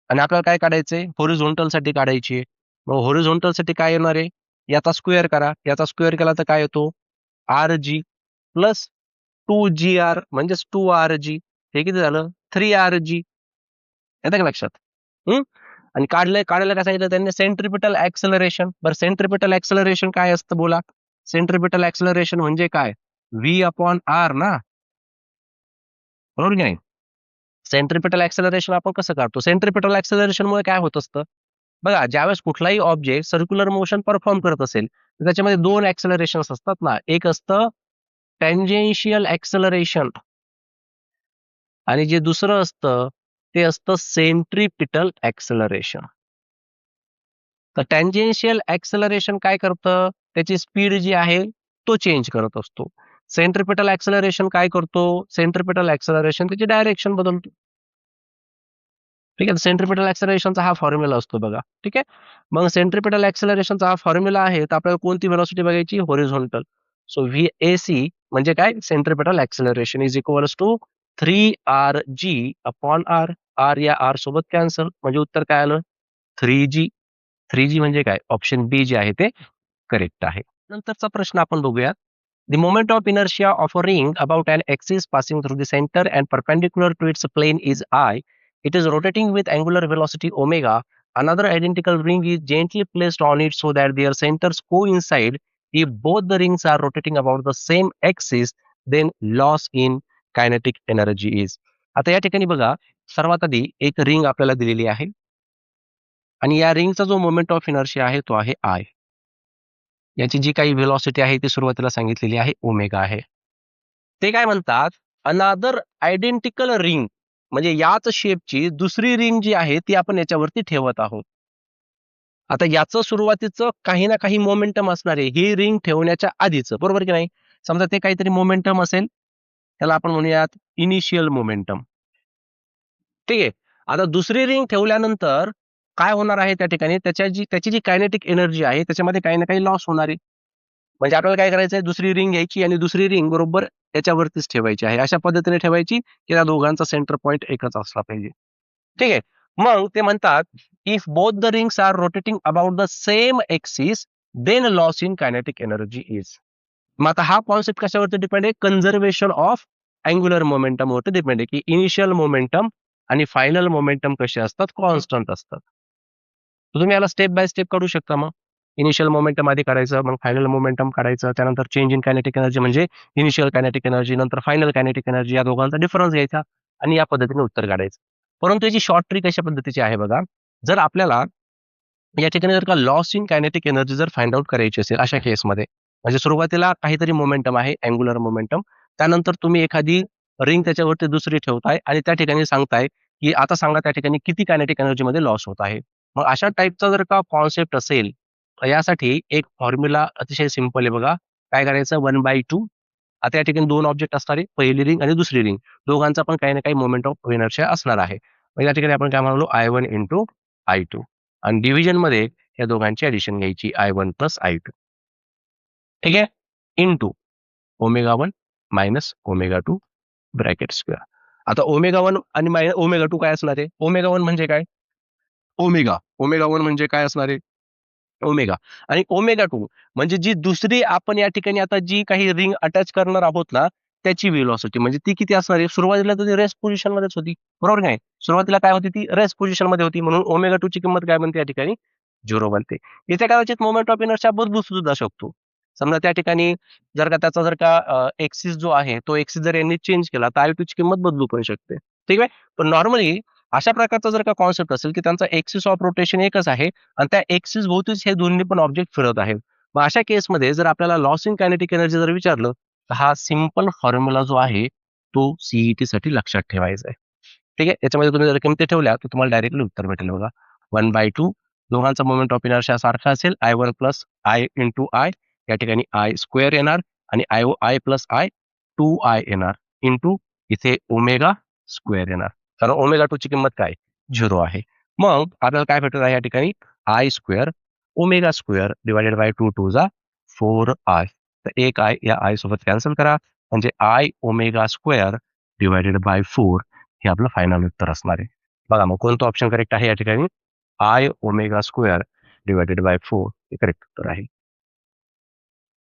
Speaker 1: आणि आपल्याला काय काढायचंय? हॉरिझॉन्टल साठी काढायची आहे. मग हॉरिझॉन्टल साठी काय येणार आहे? याचा स्क्वेअर करा. याचा स्क्वेअर केला तर काय येतो? RG प्लस 2GR म्हणजेच 2RG. हे किती झालं? 3RG. येतं का लक्षात? हं? आणि काढायला काय सांगितलं त्यांनी? Centripetal acceleration. बरं, सेंट्रिपिटल ऍक्सलरेशन काय असतं बोला? सेंट्रिपिटल ऍक्सलरेशन म्हणजे काय? V/R ना, बरोबर की नाही? सेंट्रिपिटल ऍक्सलरेशन आपण कसं काढतो? सेंट्रिपिटल ऍक्सलरेशन मुळे काय होत असतं? बघा, ज्यावेळेस कुठलाही ऑब्जेक्ट सर्क्युलर मोशन परफॉर्म करत असेल, तर त्याच्यामध्ये 2 ऍक्सलरेशन्स असतात ना. एक असतं टँजेन्शियल ऍक्सलरेशन आणि जे दुसरं असतं, ते असतं सेंट्रिपिटल ऍक्सलरेशन. तर टँजेन्शियल ऍक्सलरेशन काय करतं? त्याची स्पीड जी आहे, तो चेंज करत असतो. सेंट्रिपिटल ऍक्सलरेशन काय करतो? सेंट्रिपिटल ऍक्सलरेशन त्याची डायरेक्शन बदलतो. ठीक आहे. सेंट्रिपिटल ऍक्सलरेशनचा हा फॉर्म्युला असतो बघा. ठीक आहे. मग सेंट्रिपिटल ऍक्सलरेशनचा हा फॉर्म्युला आहे, तर आपल्याला कोणती व्हेलॉसिटी बघायची? हॉरिझॉन्टल. सो VAC म्हणजे काय? Centripetal acceleration is equals to 3RG/R. R या R सोबत कॅन्सल, म्हणजे उत्तर काय आलं? 3G. 3G म्हणजे काय? ऑप्शन बी जे आहे ते करेक्ट आहे. नंतरचा प्रश्न आपण बघूया. The moment of inertia of a ring about an axis passing through the center and perpendicular to its plane is I. It is rotating with angular velocity omega. Another identical ring is gently placed on it so that their centers coincide. If both the rings are rotating about the same axis, then loss in kinetic energy is. आता या ठिकाणी बघा, सर्वात आधी एक ring आपल्याला दिलेली आहे आणि या रिंगचा जो मोमेंट ऑफ इनर्शिया आहे तो आहे आय. याची जी काही व्हेलॉसिटी आहे ती सुरुवातीला सांगितलेली आहे ओमेगा आहे. ते काय म्हणतात, अनादर आयडेंटिकल रिंग म्हणजे याच शेपची दुसरी रिंग जी आहे ती आपण याच्यावरती ठेवत आहोत. आता याचं सुरुवातीचं काही ना काही मोमेंटम असणार आहे, ही रिंग ठेवण्याच्या आधीचं, बरोबर की नाही? समजा ते काहीतरी मोमेंटम असेल, त्याला आपण म्हणूयात इनिशियल मोमेंटम. ठीक आहे. आता दुसरी रिंग ठेवल्यानंतर काय होणार आहे त्या ठिकाणी? त्याची जी कायनेटिक एनर्जी आहे त्याच्यामध्ये काही ना काही लॉस होणार आहे. म्हणजे आपल्याला काय करायचंय? दुसरी रिंग घ्यायची आणि दुसरी रिंग बरोबर त्याच्यावरतीच ठेवायची आहे. अशा पद्धतीने ठेवायची, की त्या दोघांचा सेंटर पॉइंट एकच असला पाहिजे. ठीक आहे. मग ते म्हणतात, if both the rings are rotating about the same axis, then loss in kinetic energy is. मग आता हा कॉन्सेप्ट कशावरती डिपेंड आहे? कन्झर्वेशन ऑफ अँग्युलर मोमेंटम वरती डिपेंड आहे, की इनिशियल मोमेंटम आणि फायनल मोमेंटम कसे असतात? कॉन्स्टंट असतात. तर तुम्ही याला स्टेप बाय स्टेप काढू शकता मग. इनिशियल मोमेंटम आधी काढायचं, मग फायनल मोमेंटम काढायचं, त्यानंतर चेंज इन कायनेटिक एनर्जी म्हणजे इनिशियल कायनेटिक एनर्जी, नंतर फायनल कायनेटिक एनर्जी, या दोघांचा डिफरन्स घ्यायचा आणि या पद्धतीने उत्तर काढायचं. परंतु याची शॉर्ट ट्रिक अशा पद्धतीची आहे बघा. जर आपल्याला या ठिकाणी जर का लॉस इन कायनेटिक एनर्जी जर फाइंड आउट करायची असेल अशा केसमध्ये, म्हणजे सुरुवातीला काहीतरी मोमेंटम आहे, अँग्युलर मोमेंटम. त्यानंतर तुम्ही एखादी रिंग त्याच्यावरती दुसरी ठेवताय आणि त्या ठिकाणी सांगताय, की आता सांगा त्या ठिकाणी किती कायनेटिक एनर्जीमध्ये लॉस होत आहे. मग अशा टाइपचा जर का कॉन्सेप्ट असेल, तर यासाठी एक फॉर्म्युला अतिशय सिंपल आहे बघा. काय करायचं? 1/2. आता या ठिकाणी 2 ऑब्जेक्ट असणार आहे. पहिली रिंग आणि दुसरी रिंग. दोघांचा पण काही ना काही मोमेंट ऑफ इनर्शिया असणार आहे. मग या ठिकाणी आपण काय म्हणालो? I1 इंटू I2 आणि डिव्हिजनमध्ये या दोघांची ॲडिशन घ्यायची I1 प्लस I2. ठीक आहे? Into omega 1 minus omega 2 bracket square. आता ओमेगा 1 आणि ओमेगा 2 काय असणार आहे? ओमेगा 1 म्हणजे काय? ओमेगा 1 म्हणजे काय असणार आहे? ओमेगा. आणि ओमेगा 2 म्हणजे जी दुसरी आपण या ठिकाणी आता जी काही रिंग अटॅच करणार आहोत ना, त्याची व्हेलॉसिटी म्हणजे ती किती असणार आहे? सुरुवातीला तर ती रेस्ट पोझिशनमध्येच होती. बरोबर नाही? सुरुवातीला काय होती? ती रेस्ट पोझिशनमध्ये होती. म्हणून ओमेगा 2 ची किंमत काय बनते या ठिकाणी? 0 बनते. इथे कदाचित मोमेंट ऑफ इनर्शिया बदलू सुद्धा शकतो. समजा त्या ठिकाणी जर का एक्सिस जो आहे, तो एक्सिस जर यांनी चेंज केला, तर I2 ची किंमत बदलू पण शकते. ठीक आहे? पण नॉर्मली अशा प्रकारचा जर का कॉन्सेप्ट असेल, की त्यांचा एक्सिस ऑफ रोटेशन एकच आहे आणि त्या एक्सिस भोवतीच हे दोन्ही पण ऑब्जेक्ट फिरत आहेत. मग अशा केसमध्ये जर आपल्याला लॉस इन कायनेटिक एनर्जी जर विचारलं, तर हा सिंपल फॉर्म्युला जो आहे, तो सीईटी साठी लक्षात ठेवायचा आहे. ठीक आहे. याच्यामध्ये तुम्ही जर किमती ठेवल्या, तर तुम्हाला डायरेक्टली उत्तर भेटेल बघा. 1/2 दोघांचा मोमेंट ऑफ इनर्शिया सारखा असेल. I1 plus I into I या ठिकाणी I स्क्वेअर येणार आणि I प्लस I 2I येणार इंटू इथे ओमेगा स्क्वेअर येणार. कारण ओमेगा 2 ची किंमत काय? 0 आहे. मग आपल्याला काय भेटत आहे या ठिकाणी? I square omega square divided by 2 2 जा 4I. तर एक आय या आय सोबत कॅन्सल करा, म्हणजे I omega square divided by 4 हे आपलं फायनल उत्तर असणार आहे. बघा मग कोणतं ऑप्शन करेक्ट आहे या ठिकाणी? I omega square divided by 4 हे करेक्ट उत्तर आहे.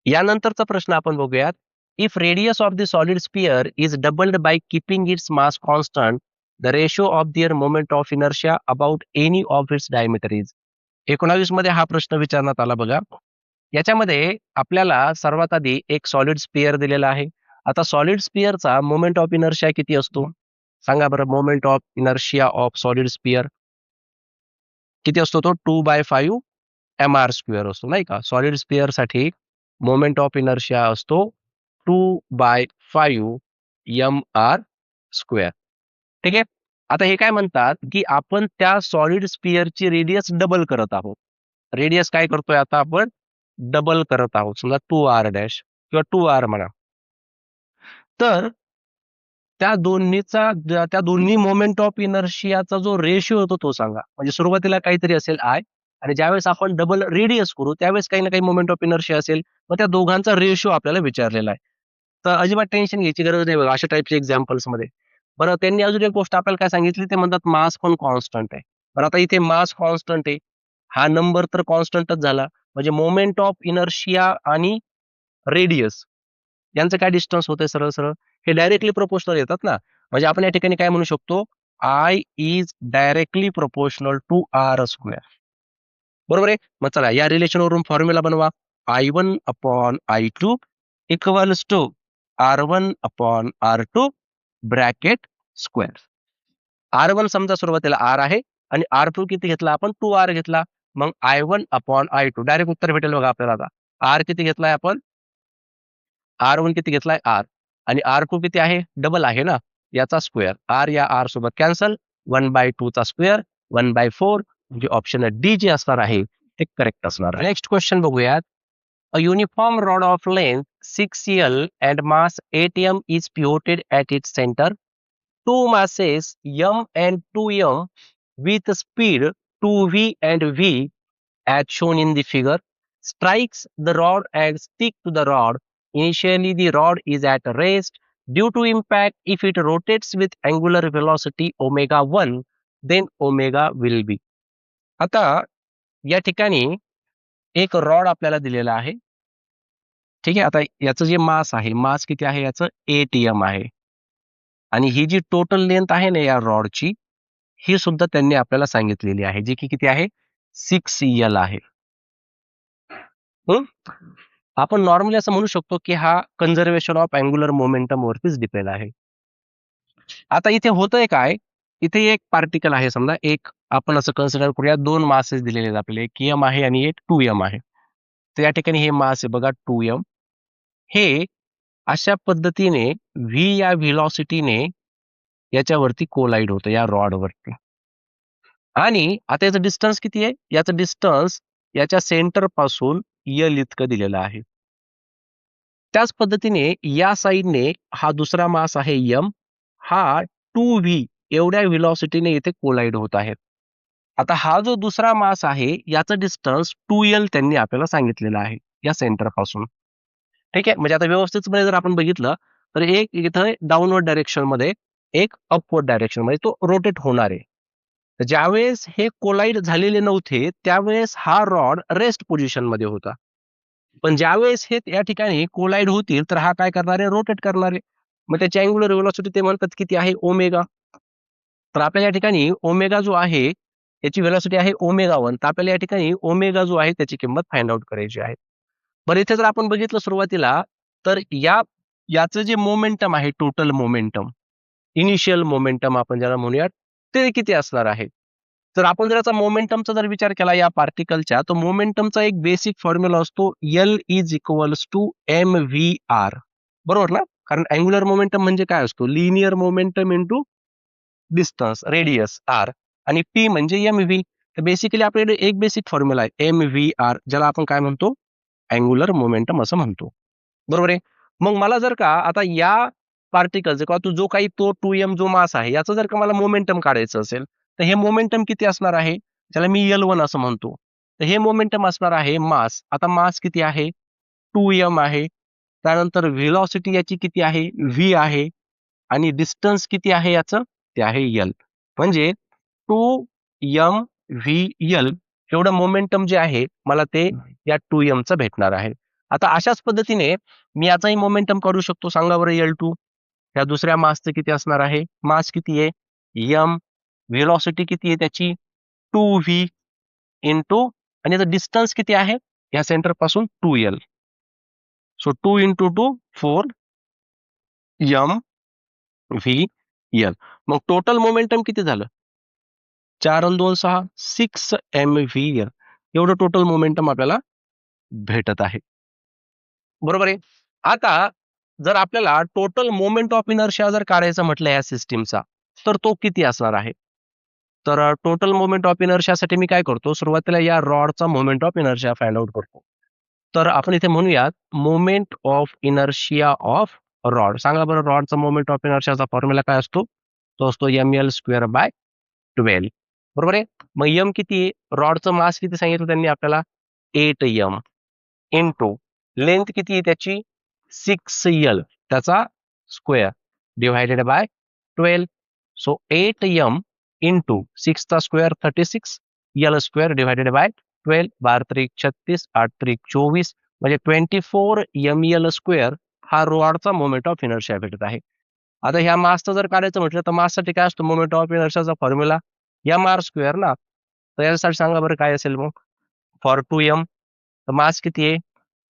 Speaker 1: यानंतरचा प्रश्न आपण बघूयात. If radius of the solid sphere is doubled by keeping its mass constant, the ratio of their moment of inertia about any of its diameter is. 19 मध्ये हा प्रश्न विचारण्यात आला बघा. याच्यामध्ये आपल्याला सर्वात आधी एक सॉलिड स्पियर दिलेला आहे. आता सॉलिड स्पियरचा मोमेंट ऑफ इनर्शिया किती असतो? सांगा बरं, moment of inertia of solid sphere किती असतो? तो 2/5 mr स्क्वेअर असतो, नाही का? सॉलिड स्पियर साठी मोमेंट ऑफ इनर्शिया असतो 2/5 mr स्क्वेअर. ठीक आहे. आता हे काय म्हणतात, की आपण त्या सॉलिड स्पियरची रेडियस डबल करत आहोत. रेडियस काय करतोय आता आपण? डबल करत आहोत. समजा 2r डॅश किंवा 2r म्हणा. तर त्या दोन्ही मोमेंट ऑफ इनर्शियाचा जो रेशिओ होतो तो सांगा. म्हणजे सुरुवातीला काहीतरी असेल आय, आणि ज्यावेळेस आपण डबल रेडियस करू त्यावेळेस काही ना काही मोमेंट ऑफ इनर्शिया असेल. मग त्या दोघांचा रेशिओ आपल्याला विचारलेला आहे. तर अजिबात टेन्शन घ्यायची गरज नाही बघा अशा टाइपच्या एक्झाम्पल्स मध्ये. बरं, त्यांनी अजून एक गोष्ट आपल्याला काय सांगितली, ते म्हणतात मास पण कॉन्स्टंट आहे. बरं, आता इथे मास कॉन्स्टंट आहे, हा नंबर तर कॉन्स्टंटच झाला, म्हणजे मोमेंट ऑफ इनर्शिया आणि रेडियस यांचं काय डिस्टन्स होतंय सरळ सरळ? हे डायरेक्टली प्रोपोर्शनल येतात ना. म्हणजे आपण या ठिकाणी काय म्हणू शकतो? I is directly proportional to R square. बरोबर आहे. मग चला या रिलेशनवरून फॉर्म्युला बनवा. I1 upon I2 equals to R1 upon R2 bracket square. R1 समजा सुरुवातीला R आहे आणि R2 किती घेतला आपण? 2R घेतला. मग I1 अपॉन I2 डायरेक्ट उत्तर भेटेल बघा आपल्याला आता. R किती घेतलाय आपण? R1 किती घेतलाय? R. आणि R2 किती आहे? डबल आहे ना, याचा स्क्वेअर. R या R सोबत कॅन्सल. 1/2 चा स्क्वेअर 1/4, म्हणजे ऑप्शन डी जे असणार आहे ते करेक्ट असणार. नेक्स्ट क्वेश्चन बघूयात. A uniform rod of length 6L and mass 8m is pivoted at its center. Two masses m and 2m with speed 2v and v as shown in the figure strikes the rod and stick to the rod. Initially the rod is at rest due to impact. If it rotates with angular velocity omega 1, then omega will be. आता या ठिकाणी एक rod आपल्याला दिलेला आहे. ठीक आहे. आता याचं जे मास आहे, मास किती आहे याचं? 8m आहे. आणि ही जी टोटल लेंथ आहे ना या रॉडची, ही सुद्धा त्यांनी आपल्याला सांगितलेली आहे, जी की किती आहे? 6L आहे. आपण नॉर्मली असं म्हणू शकतो, की हा कन्झर्वेशन ऑफ अँग्युलर मोमेंटम वरतीच डिपेंड आहे. आता इथे होतंय काय? इथे एक पार्टिकल आहे, समजा एक आपण असं कन्सिडर करूया, 2 मासेस दिलेले आहेत आपल्याला, एक m आहे आणि एक 2m आहे. तर या ठिकाणी हे मास आहे बघा 2m. हे अशा पद्धतीने v या व्हेलॉसिटीने याच्यावरती कोलाइड होतं या रॉडवरती. आणि आता याचं डिस्टन्स किती आहे? याचं डिस्टन्स याच्या सेंटर पासून L इतकं दिलेलं आहे. त्याच पद्धतीने या साइडने हा दुसरा मास आहे m, हा 2v एवढ्या व्हेलॉसिटीने इथे कोलाइड होत आहेत. आता हा जो दुसरा मास आहे याचं डिस्टन्स 2L त्यांनी आपल्याला सांगितलेलं आहे या सेंटर पासून. ठीक आहे. म्हणजे आता व्यवस्थितपणे जर आपण बघितलं तर एक इथं डाऊनवर्ड डायरेक्शन मध्ये, एक अपवर्ड डायरेक्शन मध्ये तो रोटेट होणार आहे. तर ज्यावेळेस हे कोलाइड झालेले नव्हते त्यावेळेस हा रॉड रेस्ट पोझिशन मध्ये होता. पण ज्यावेळेस हे या ठिकाणी कोलाइड होतील तर हा काय करणार आहे? रोटेट करणार आहे. मग त्याची अँग्युलर व्हेलॉसिटी ते म्हणतात किती आहे? ओमेगा. तर आपल्याला या ठिकाणी ओमेगा जो आहे याची व्हेलॉसिटी आहे ओमेगा 1. तर आपल्याला या ठिकाणी ओमेगा जो आहे त्याची किंमत फाइंड आउट करायची आहे. बरं, इथे जर आपण बघितलं सुरुवातीला तर याचं जे मोमेंटम आहे, टोटल मोमेंटम, इनिशियल मोमेंटम आपण ज्याला म्हणूयात, ते किती असणार आहे? तर आपण जर याचा मोमेंटमचा जर विचार केला या पार्टिकलच्या, तर मोमेंटमचा एक बेसिक फॉर्म्युला असतो L is equals to mvr. बरोबर ना? कारण अँग्युलर मोमेंटम म्हणजे काय असतो? Linear momentum into distance, radius r, आणि p म्हणजे mv. तर बेसिकली आपल्याकडे एक बेसिक फॉर्म्युला आहे mvr, ज्याला आपण काय म्हणतो? अँग्युलर मोमेंटम असं म्हणतो. बरोबर आहे. मग मला जर का आता या पार्टिकलचं किंवा तो जो काही तो 2m जो मास आहे याचं जर का मला मोमेंटम काढायचं असेल तर हे मोमेंटम किती असणार आहे? त्याला मी L1 असं म्हणतो. तर हे मोमेंटम असणार आहे मास. आता मास किती आहे? 2m आहे. त्यानंतर व्हेलॉसिटी याची किती आहे, व्ही आहे, आणि डिस्टन्स किती आहे याचं, ते आहे एल. म्हणजे 2m/v/l एवढं मोमेंटम जे आहे मला ते या 2mचं भेटणार आहे. आता अशाच पद्धतीने मी याचाही मोमेंटम काढू शकतो. सांगा बरं L2 या दुसऱ्या मासचं किती असणार आहे, मास किती आहे m, व्हेलॉसिटी किती आहे त्याची 2v इंटू, आणि याचं डिस्टन्स किती आहे या सेंटर पासून 2l. So 2 into 2 4m/v/l. मग टोटल मोमेंटम किती झालं, 4 आणि 2 6 6m/v/l एवढं टोटल मोमेंटम आपल्याला भेटत आहे. बरोबर आहे. आता जर आपल्याला टोटल मोमेंट ऑफ इनर्शिया जर काढायचं म्हटलं या सिस्टीमचा, तर तो किती असणार आहे? तर टोटल मोमेंट ऑफ इनर्शियासाठी मी काय करतो, सुरुवातीला या रॉडचा moment of inertia find out करतो. तर आपण इथे म्हणूयात moment of inertia of rod. सांगा बरं, रॉडचा मोमेंट ऑफ इनर्शियाचा फॉर्म्युला काय असतो? तो असतो ml²/12. बरोबर आहे. मग m किती आहे, रॉडचं मास किती सांगितलं त्यांनी आपल्याला, 8m इंटू लेंथ किती आहे त्याची 6l त्याचा square divided bye 12. So 8m into 6 चा square 36, l square divided bye 12, 12 36, 8 24, म्हणजे 24ml स्क्वेअर हा रॉडचा मोमेंट ऑफ इनर्शिया भेटत आहे. आता ह्या मासचं जर काढायचं म्हटलं तर माससाठी काय असतो मोमेंट ऑफ इनर्शियाचा फॉर्म्युला mr² ना. तर यासाठी सांगा बरं काय असेल मग, फॉर 2m तर मास किती आहे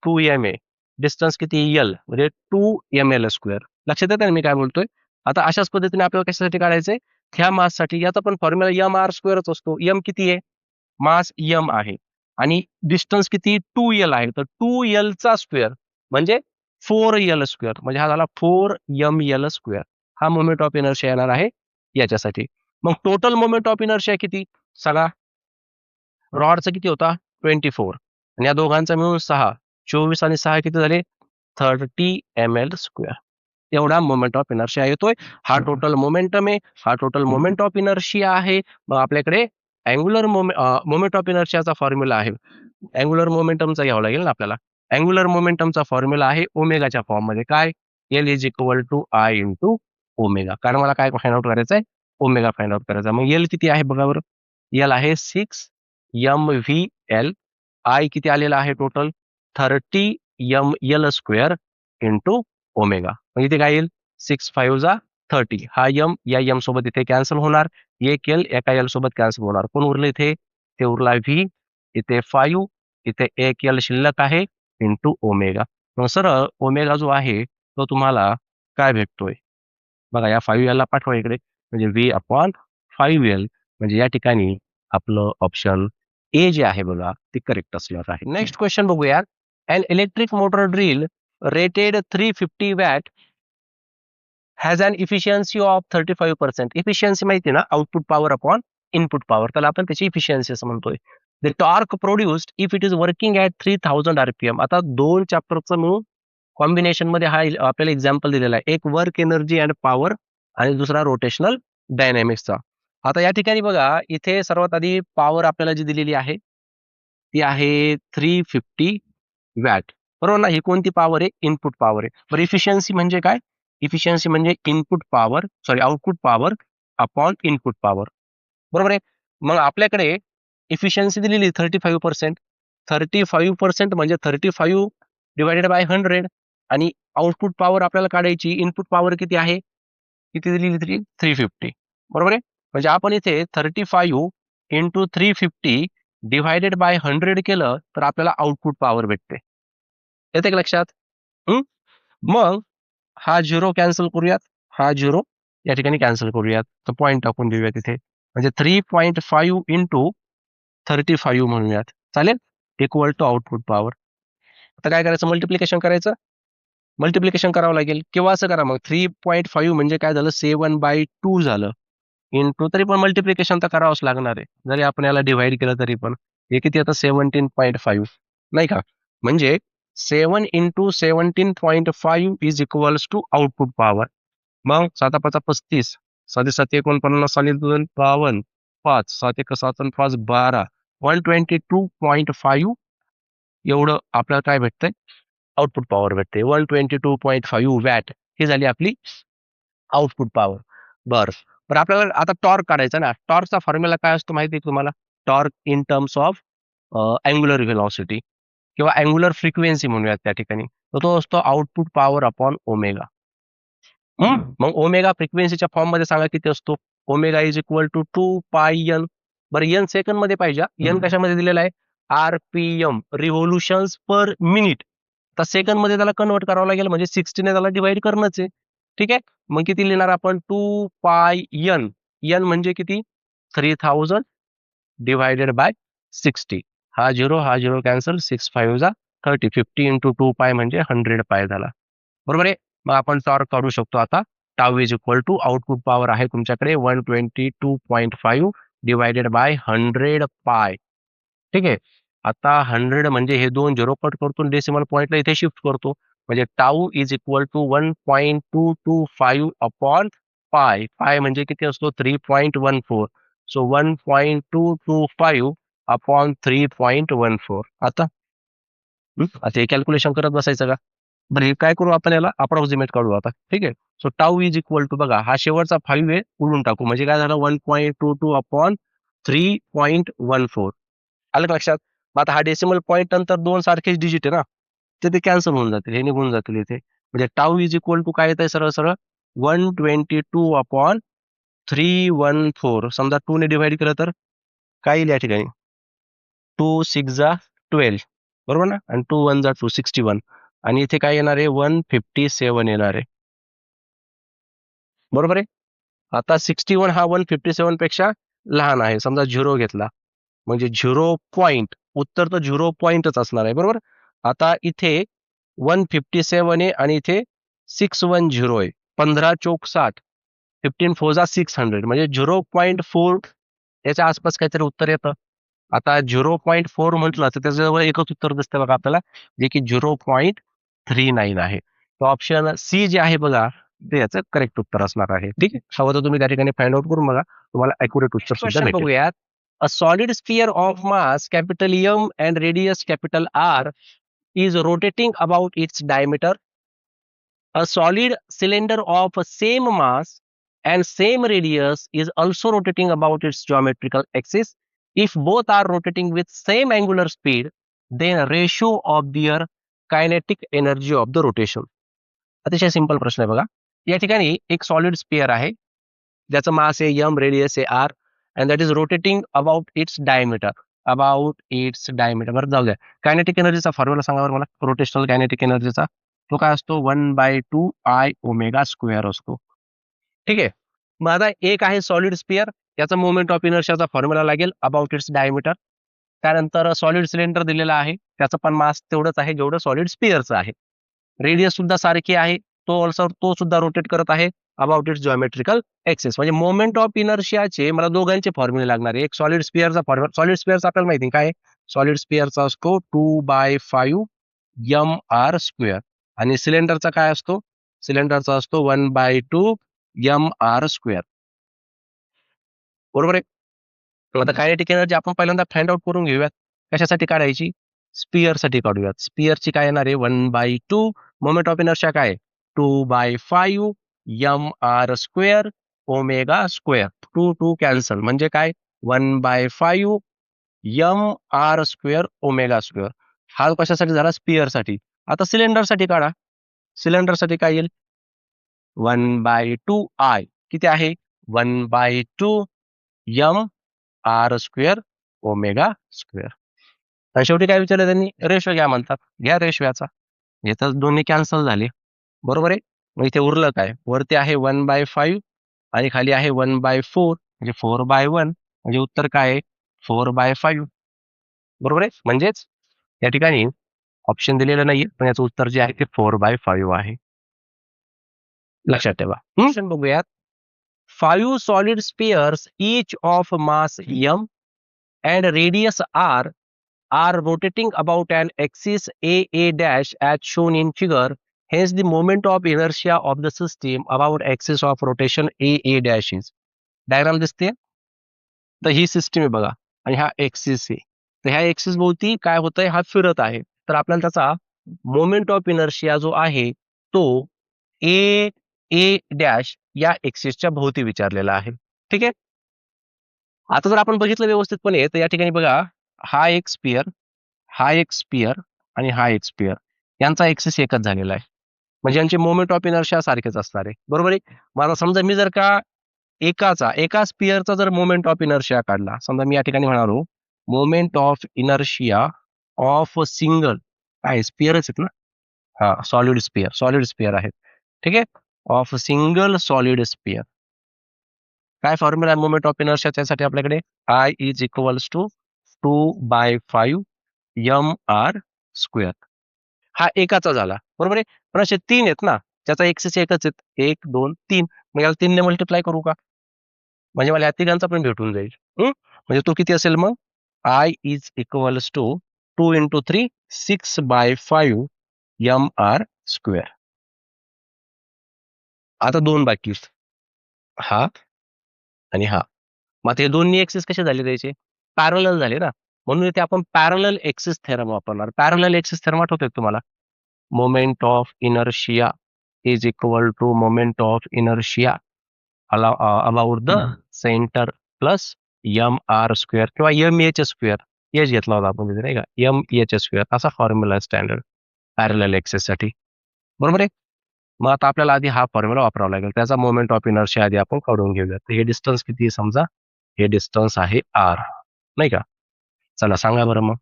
Speaker 1: 2m आहे, डिस्टन्स किती l म्हणजे 2ml स्क्वेअर. लक्षात येतं ना मी काय बोलतोय. आता अशाच पद्धतीने आपल्याला कशासाठी काढायचंय, ह्या माससाठी याचा पण फॉर्म्युला mr² असतो. m किती आहे, मास m आहे, आणि डिस्टन्स किती 2l आहे, तर 2l चा स्क्वेअर म्हणजे 4l स्क्वेअर, म्हणजे हा झाला 4ml स्क्वेअर. हा मोमेंट ऑफ इनर्शिया येणार आहे याच्यासाठी. मग टोटल मोमेंट ऑफ इनर्शिया किती, सगळा रॉडचा किती होता 24, आणि या दोघांचा मिळून 6, 24 आणि 6 किती झाले 30ml स्क्वेअर. एवढा मोमेंट ऑफ इनर्शिया येतोय. हा टोटल मोमेंटम आहे, हा टोटल मोमेंट ऑफ इनर्शिया आहे. मग आपल्याकडे अँग्युलर मोमेंट ऑफ इनर्शियाचा फॉर्म्युला आहे. अँग्युलर मोमेंटमचा घ्यावा लागेल ना आपल्याला. अँग्युलर मोमेंटमचा फॉर्म्युला आहे ओमेगाच्या फॉर्म मध्ये. काय, L is equal to I into omega. कारण मला काय फाइंड आउट करायचं आहे, ओमेगा फाइंड आउट करायचा. मग एल किती आहे बघा बरं, एल आहे 6mv/l. आय किती आलेला आहे total 30ml square into omega. मग इथे काय येईल 6 5 जा 30. हा यम या यम सोबत इथे कॅन्सल होणार, एक एल एका एल सोबत कॅन्सल होणार. कोण उरलं इथे, ते उरला व्ही, इथे 5, इथे एक एल शिल्लक आहे इंटू ओमेगा. मग सरळ ओमेगा जो आहे तो तुम्हाला काय भेटतोय बघा, या 5 ला पाठवा इकडे, म्हणजे v/5l. म्हणजे या ठिकाणी आपलं ऑप्शन ए जे आहे बघा ते करेक्ट असणार आहे. नेक्स्ट क्वेश्चन बघूया. An electric motor drill rated 350 watt has an efficiency of 35%. Efficiency माहिती ना, output power upon input power, त्याला आपण त्याची इफिशियन्सी असं म्हणतोय. The torque produced if it is working at 3000 RPM. आता दोन चॅप्टरचं मिळून कॉम्बिनेशन मध्ये हा आपल्याला एक्झाम्पल दिलेला आहे. एक वर्क एनर्जी अँड पॉवर आणि दुसरा रोटेशनल डायनॅमिक्सचा. आता या ठिकाणी बघा, इथे सर्वात आधी पॉवर आपल्याला जी दिलेली आहे ती आहे 350 वॅट, बरोबर ना. ही कोणती पॉवर आहे, इनपुट पॉवर आहे. बरं इफिशियन्सी म्हणजे काय, इफिशियन्सी म्हणजे input power sorry output power upon input power, बरोबर आहे. मग आपल्याकडे इफिशियन्सी दिलेली 35%. 35% म्हणजे 35 डिवायडेड बाय 100, आणि आउटपुट पॉवर आपल्याला काढायची, इनपुट पॉवर किती आहे, किती दिलेली तरी 350, बरोबर आहे. म्हणजे आपण इथे 35 इंटू 350 डिवायडेड बाय 100 केलं तर आपल्याला आउटपुट पॉवर भेटते. येते का लक्षात? हं? मग हा 0 कॅन्सल करूयात, हा 0 या ठिकाणी कॅन्सल करूयात, तर पॉईंट टाकून देऊयात इथे. म्हणजे 3.5 इंटू 35 म्हणूयात, चालेल, इक्वल टू आउटपुट पॉवर. आता काय करायचं, मल्टिप्लिकेशन करायचं, मल्टिप्लिकेशन करावं लागेल. किंवा असं करा मग, 3.5 म्हणजे काय झालं 7/2 झालं इंटू, तरी पण मल्टिप्लिकेशन तर करावंच लागणार आहे, जरी आपण याला डिव्हाइड केलं तरी पण. हे किती आता 17.5 नाही का, म्हणजे 7 into 17.5 is equals to output power. मग 7 5 35, 7 7 49, 7 2 52, 5 7 1 7 5 12, 122.5 एवढं आपल्याला काय भेटतंय आउटपुट पॉवर भेटते. 122.5 वॅट ही झाली आपली आउटपुट पॉवर. बरं बरं आपल्याला आता टॉर्क काढायचा ना. टॉर्कचा फॉर्म्युला काय असतो माहिती आहे तुम्हाला? Torque in terms of angular velocity किंवा अँग्युलर फ्रिक्वेन्सी म्हणूयात त्या ठिकाणी. तर तो असतो आउटपुट पॉवर अपॉन ओमेगा. मग ओमेगा फ्रिक्वेन्सीच्या फॉर्ममध्ये सांगा किती असतो? ओमेगा इज इक्वल टू 2 पाय एन. बरं एन सेकंड मध्ये पाहिजे. एन कशामध्ये दिलेला आहे? RPM revolutions per minute. तर सेकंड मध्ये त्याला कन्वर्ट करावं लागेल म्हणजे 60 ने त्याला डिवाइड करणंच आहे. ठीक आहे. मग किती लिहिणार आपण? 2 पाय एन. एन म्हणजे किती? 3000 डिवायडेड बाय 60. हा झिरो कॅन्सल. 6 5 जा 30. 50 इंटू 2 पाय म्हणजे 100 पाय झाला. बरोबर आहे. मग आपण टॉर्क काढू शकतो आता. Tau is equal to output power आहे तुमच्याकडे 122.5 डिवायडेड बाय 100 पाय. ठीक आहे. आता 100 म्हणजे हे 2 झिरो कट करतो डेसिमल पॉईंटला इथे शिफ्ट करतो. म्हणजे tau is equal to 1.225 upon pi. Pi म्हणजे किती असतो? 3.14. So 1.225 upon 3.14. आता आता हे कॅल्क्युलेशन करत बसायचं का? बरं हे काय करू आपण याला अप्रॉक्सिमेट काढू आता. ठीक आहे. So tau is equal to बघा हा शेवटचा 5 आहे उडून टाकू म्हणजे काय झालं 1.22 अपॉन 3.14. आलं का लक्षात? मग आता हा डेसिमल पॉईंट नंतर 2 सारखेच डिजिट आहे ना, तर ते कॅन्सल होऊन जातील. हे निघून जातील इथे. म्हणजे टाऊ इज इक्वल टू काय येतंय सरळ सरळ 122 अपॉन 314. समजा 2 ने डिवाइड केलं तर काय येईल या ठिकाणी? 2 6 जा 12 बरोबर ना? आणि 2 1 जा 2 61 आणि इथे काय येणार आहे 157 येणार आहे. बरोबर आहे. आता 61 हा 157 पेक्षा लहान आहे. समजा 0 घेतला म्हणजे 0 पॉइंट उत्तर तर 0 पॉइंटच असणार आहे. बरोबर. आता इथे 157 आहे आणि इथे 610 आहे. 15 चौक 60. 15 4 जा 600 म्हणजे 0.4 याच्या आसपास काहीतरी उत्तर येतं. आता 0.4 म्हटलं तर त्याच्याजवळ एकच उत्तर दिसतं बघा आपल्याला, जे की 0.39 आहे. तर ऑप्शन सी जे आहे बघा, ते याचं करेक्ट उत्तर असणार आहे. ठीक आहे. हवं तर तुम्ही त्या ठिकाणी फाइंड आउट करून बघा. तुम्हाला अॅक्युरेट उत्तर सुद्धा भेटेल. बघूयात. A solid sphere of mass capital M and radius capital R is rotating about its diameter. A solid cylinder of same mass and same radius is also rotating about its geometrical axis. If both are rotating with same angular speed, then ratio of their kinetic energy of the rotation. अतिशय simple प्रश्न आहे बघा. या ठिकाणी एक solid sphere आहे ज्याचं मास आहे M, रेडियस आहे R and that is rotating about its diameter. बरं जाऊ द्या. कायनेटिक एनर्जीचा फॉर्म्युला सांगा बरं मला. रोटेशनल कायनेटिक एनर्जीचा तो काय असतो 1/2 I ओमेगा स्क्वेअर असतो. ठीक आहे. मग आता एक आहे सॉलिड स्पिअर याचा मोमेंट ऑफ इनर्शियाचा फॉर्म्युला लागेल अबाउट इट्स डायमीटर. त्यानंतर सॉलिड सिलेंडर दिलेला आहे त्याचं पण मास तेवढंच आहे जेवढं सॉलिड स्पिअरचं आहे. रेडियस सुद्धा सारखी आहे. तो सुद्धा रोटेट करत आहे अबाउट इट्स जिओमेट्रिकल एक्सेस. म्हणजे मोमेंट ऑफ इनर्शियाचे मला दोघांचे फॉर्म्युले लागणार आहे. एक सॉलिड स्पिअरचा फॉर्म्युला. सॉलिड स्पिअरचा आपल्याला माहिती काय? सॉलिड स्पिअरचा असतो 2/5 mr स्क्वेअर आणि सिलेंडरचा काय असतो? सिलेंडरचा असतो 1/2 mr स्क्वेअर. बरोबर आहे. आता कायनेटिक एनर्जी आपण पहिल्यांदा फाइंड आउट करून घेऊयात. कशासाठी काढायची? स्पिअरसाठी काढूयात. स्पिअरची काय येणार आहे 1/2. मोमेंट ऑफ इनर्शिया काय? 2/5 mr square omega square. 2 2 cancel म्हणजे काय 1/5 mr स्क्वेअर ओमेगा स्क्वेअर. हा कशासाठी झाला? स्पिअरसाठी. आता सिलेंडरसाठी काढा. सिलेंडरसाठी काय येईल 1/2 I किती आहे 1/2 mr स्क्वेअर ओमेगा स्क्वेअर. आणि शेवटी काय विचारलं त्यांनी? रेशो घ्या म्हणतात. घ्या रेशो याचा. हे तर दोन्ही कॅन्सल झाले. बरोबर आहे. मग इथे उरलं काय? वरती आहे 1/5 आणि खाली आहे 1/4 म्हणजे 4/1 म्हणजे उत्तर काय आहे 4/5. बरोबर आहे. म्हणजेच या ठिकाणी ऑप्शन दिलेलं नाहीये पण याचं उत्तर जे आहे ते 4/5 आहे. लक्षात ठेवा. बघूयात. 5 solid spheres each of mass m and radius r are rotating about an axis a dash as shown in figure. Hence the moment of inertia of the system about axis of rotation a dash is. Diagram दिसते. तर ही system आहे बघा आणि हा axis आहे. तर ह्या axis भोवती काय होतंय हा फिरत आहे. तर आपल्याला त्याचा मोमेंट ऑफ इनर्शिया जो आहे तो ए डॅश या एक्सिसच्या भोवती विचारलेला आहे. ठीक आहे. आता जर आपण बघितलं व्यवस्थितपणे तर या ठिकाणी बघा, हा एक स्पियर, हा एक स्पियर आणि हा एक स्पियर यांचा एक्सिस एकच झालेला आहे. म्हणजे यांचे मोमेंट ऑफ इनर्शिया सारखेच असणार आहे. बरोबर आहे. मला समजा मी जर का एका स्पियरचा जर मोमेंट ऑफ इनर्शिया काढला, समजा मी या ठिकाणी म्हणालो moment of inertia of single, काय स्पियरच आहेत ना, हा सॉलिड स्पियर आहेत. ठीक आहे. ऑफ सिंगल सॉलिड स्पियर, काय फॉर्म्युला आहे मोमेंट ऑफ इनर्शिया त्यासाठी आपल्याकडे, I is equals to 2/5 mr square. हा एकाचा झाला. बरोबर आहे. पण असे 3 आहेत ना, त्याचा एक्सेस एकच आहेत. 1, 2, 3. मग याला 3 ने मल्टिप्लाय करू का? म्हणजे मला या तिघांचा पण भेटून जाईल. म्हणजे तो किती असेल मग? I is equals to 2 into 3 6/5 mr square. आता 2 बाकी आहेत. हा आणि हा. मग आता हे दोन्ही एक्सिस कसे झाले त्याचे? पॅरलल झाले ना. म्हणून इथे आपण पॅरलल एक्सिस थेरम वापरणार. पॅरलल एक्सिस थेरम आठवतोय तुम्हाला? Moment of inertia is equal to moment of inertia about the centre plus mr square किंवा mh स्क्वेअर. एच घेतला होता आपण तिथे नाही का, mh स्क्वेअर असा फॉर्म्युला स्टँडर्ड पॅरलल एक्सिस साठी. बरोबर आहे. मग आता आपल्याला आधी हा फॉर्म्युला वापरावा लागेल. त्याचा मोमेंट ऑफ इनर्शिया आधी आपण काढून घेऊया. तर हे डिस्टन्स किती आहे समजा, हे डिस्टन्स आहे r, नाही का. चला सांगा बरं मग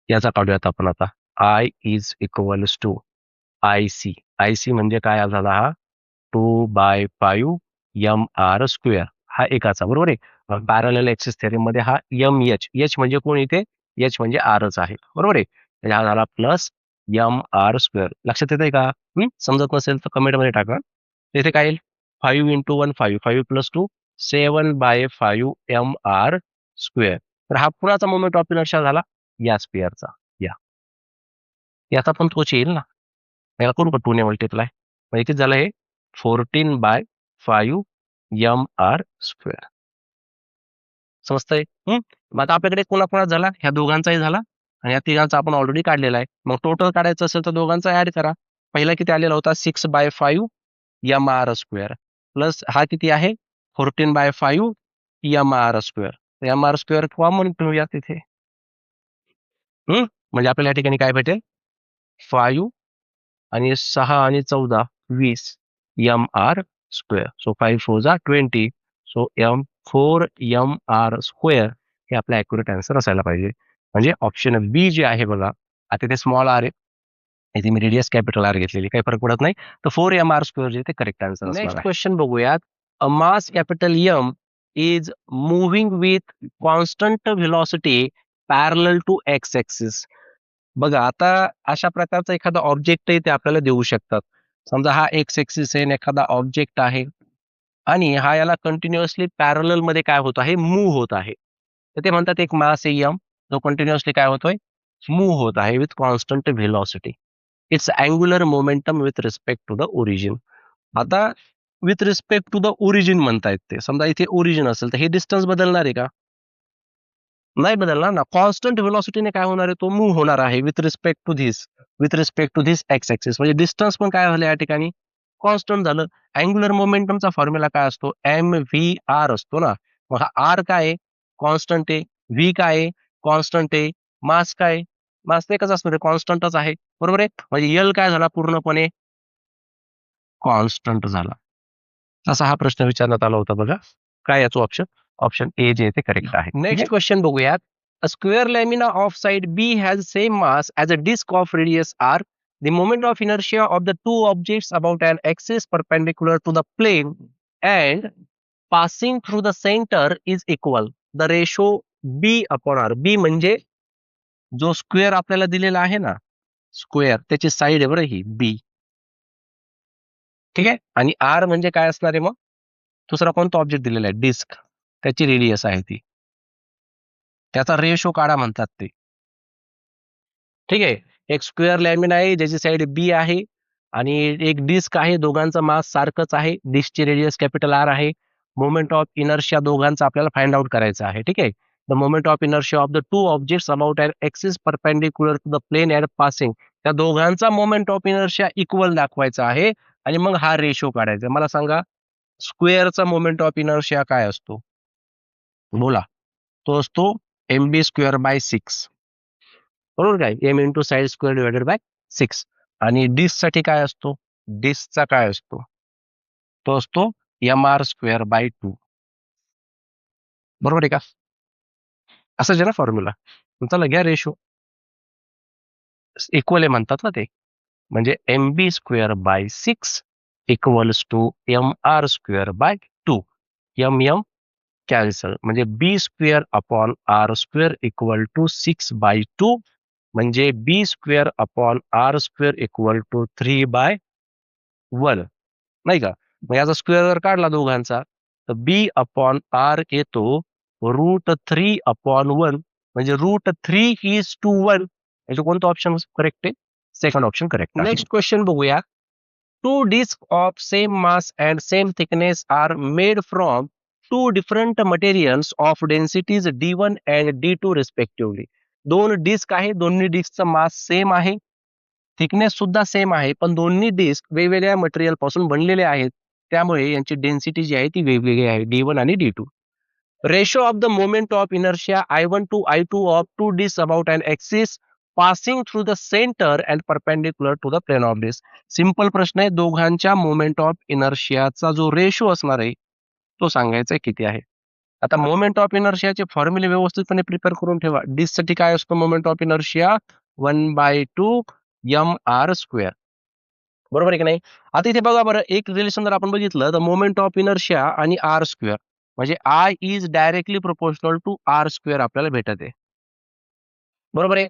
Speaker 1: याचा काढूयात आपण आता. I is equals to I C म्हणजे काय झाला हा, 2/5 mr स्क्वेअर. हा एकाचा. बरोबर आहे. पॅरलल एक्सिस थेरम मध्ये हा एच म्हणजे कोण इथे, एच म्हणजे आरच आहे. बरोबर आहे. म्हणजे हा झाला प्लस mr स्क्वेअर. लक्षात येतंय का? समजत नसेल तर कमेंट मध्ये टाका. इथे काय येईल, 5 into 1 5, 5 plus 2 7/5 mr स्क्वेअर. तर हा पुन्हाचा मोमेंट ऑफ इनर्शिया झाला या स्पिअरचा. या याचा पण तोच येईल ना. याला करू का 2 ने मल्टिप्लाय, म्हणजे किती झालं हे 14/5 mr स्क्वेअर. समजतंय? मग आता आपल्याकडे कोणाकोणाचा झाला, ह्या दोघांचाही झाला आणि या तिघांचा आपण ऑलरेडी काढलेला आहे. मग टोटल काढायचं असेल तर दोघांचा ऍड करा. पहिला किती आलेला होता 6/5 mr स्क्वेअर प्लस हा किती आहे 14/5 mr square. mr square common ठेवूया तिथे. म्हणजे आपल्याला या ठिकाणी काय भेटेल, 5 आणि 6 आणि 14 20 mr स्क्वेअर. सो 5 4 जा 20. सो 4 mr स्क्वेअर हे आपला ॲक्युरेट आन्सर असायला पाहिजे. म्हणजे ऑप्शन बी जे आहे बघा, आता ते स्मॉल आर आहे, इथे मी रेडियस कॅपिटल आर घेतलेली, काही फरक पडत नाही. तर 4 mr स्क्वेअर जे ते करेक्ट आन्सर. नेक्स्ट क्वेश्चन बघूयात. A mass capital M is moving with constant velocity parallel to X axis. बघा आता अशा प्रकारचा एखादा ऑब्जेक्ट आहे ते आपल्याला देऊ शकतात. समजा हा एक्स ऍक्सिस आहे आणि एखादा ऑब्जेक्ट आहे आणि हा याला कंटिन्युअसली पॅरलल मध्ये काय होत आहे, मूव्ह होत आहे. तर ते म्हणतात एक मास आहे एम, जो कंटिन्युअसली काय होतोय, मूव्ह होत आहे with constant velocity. Its angular momentum with respect to the origin. आता with respect to the origin म्हणतायत ते. समजा इथे ओरिजिन असेल तर हे डिस्टन्स बदलणार आहे का? नाही बदलणार ना. कॉन्स्टंट व्हेलॉसिटीने काय होणार आहे, तो मूव्ह होणार आहे with respect to this X axis. म्हणजे डिस्टन्स पण काय झालं या ठिकाणी, कॉन्स्टंट झालं. अँग्युलर मोमेंटमचा फॉर्म्युला काय असतो, एम व्ही आर असतो ना. मग हा आर काय आहे, कॉन्स्टंट आहे. व्ही काय आहे, कॉन्स्टंट आहे. मास काय, मास एकच असणार आहे, कॉन्स्टंटच आहे. बरोबर आहे. म्हणजे एल काय झाला, पूर्णपणे कॉन्स्टंट झाला. असा हा प्रश्न विचारण्यात आला होता बघा. काय याचं ऑप्शन, ऑप्शन ए जे ते करेक्ट आहे. नेक्स्ट क्वेश्चन बघूयात. A square lamina of side B has same mass as a disc of radius R. The moment of inertia of the two objects about an axis perpendicular to the plane and passing through the center is equal. The ratio B upon R. B म्हणजे जो square आपल्याला दिलेला आहे ना, square त्याची side आहे बरं ही बी. ठीक आहे. आणि आर म्हणजे काय असणार आहे मग, दुसरा कोणता ऑब्जेक्ट दिलेला आहे, डिस्क, त्याची रेडियस आहे ती, त्याचा रेशो काढा म्हणतात ते. ठीक आहे. एक स्क्वेअर लॅमिन आहे ज्याची साईड बी आहे आणि एक डिस्क आहे, दोघांचा मास सारखंच आहे, डिस्कची रेडियस कॅपिटल आर आहे. मोमेंट ऑफ इनर्शिया दोघांचा आपल्याला फाइंड आउट करायचं आहे. ठीक आहे. The moment of inertia of the two objects about an axis perpendicular to the plane at passing. त्या दोघांचा मोमेंट ऑफ इनर्शिया इक्वल दाखवायचा आहे आणि मग हा रेशो काढायचा. मला सांगा स्क्वेअरचा मोमेंट ऑफ इनर्शिया काय असतो? बोला. तो असतो mb² / 6. बरोबर काय? m into side square divided bye 6. आणि डिस्कसाठी काय असतो? डिस्कचा काय असतो? तो असतो mr²/2. बरोबर आहे का? असंच आहे ना फॉर्म्युला. चला घ्या रेशो. इक्वल आहे म्हणतात ना ते. म्हणजे mb²/6 equals to mr²/2. m cancel म्हणजे b² upon r² equal to 6/2 म्हणजे b² upon r² equal to 3/1 नाही का? मग याचा स्क्वेअर जर काढला दोघांचा तर b अपॉन r येतो √3/1 म्हणजे √3:1. याचं कोणतं ऑप्शन करेक्ट आहे? Second option correct. Next question बघूया. Two discs of same mass and same thickness are made from two different materials of densities d1 and d2 respectively. दोन डिस्क आहे, दोन्ही डिस्कचा mass same आहे, थिकनेस सुद्धा same आहे, पण दोन्ही डिस्क वेगवेगळ्या मटेरियल पासून बनलेले आहेत. त्यामुळे यांची डेन्सिटी जी आहे ती वेगवेगळी आहे, d1 आणि d2. Ratio of the moment of inertia I1 to I2 of two discs about an axis passing through the center and perpendicular to the plane of disk. Simple प्रश्न आहे. दोघांच्या मोमेंट ऑफ इनर्शियाचा जो ratio असणार आहे तो सांगायचा आहे किती आहे. आता मोमेंट ऑफ इनर्शियाचे फॉर्म्युले व्यवस्थितपणे प्रिपेअर करून ठेवा. डिस्कसाठी काय असतो मोमेंट ऑफ इनर्शिया? 1/2 mr². बरोबर आहे की नाही? आता इथे बघा बरं, एक रिलेशन जर आपण बघितलं तर मोमेंट ऑफ इनर्शिया आणि r² म्हणजे I is directly proportional to r² आपल्याला भेटत आहे. बरोबर आहे.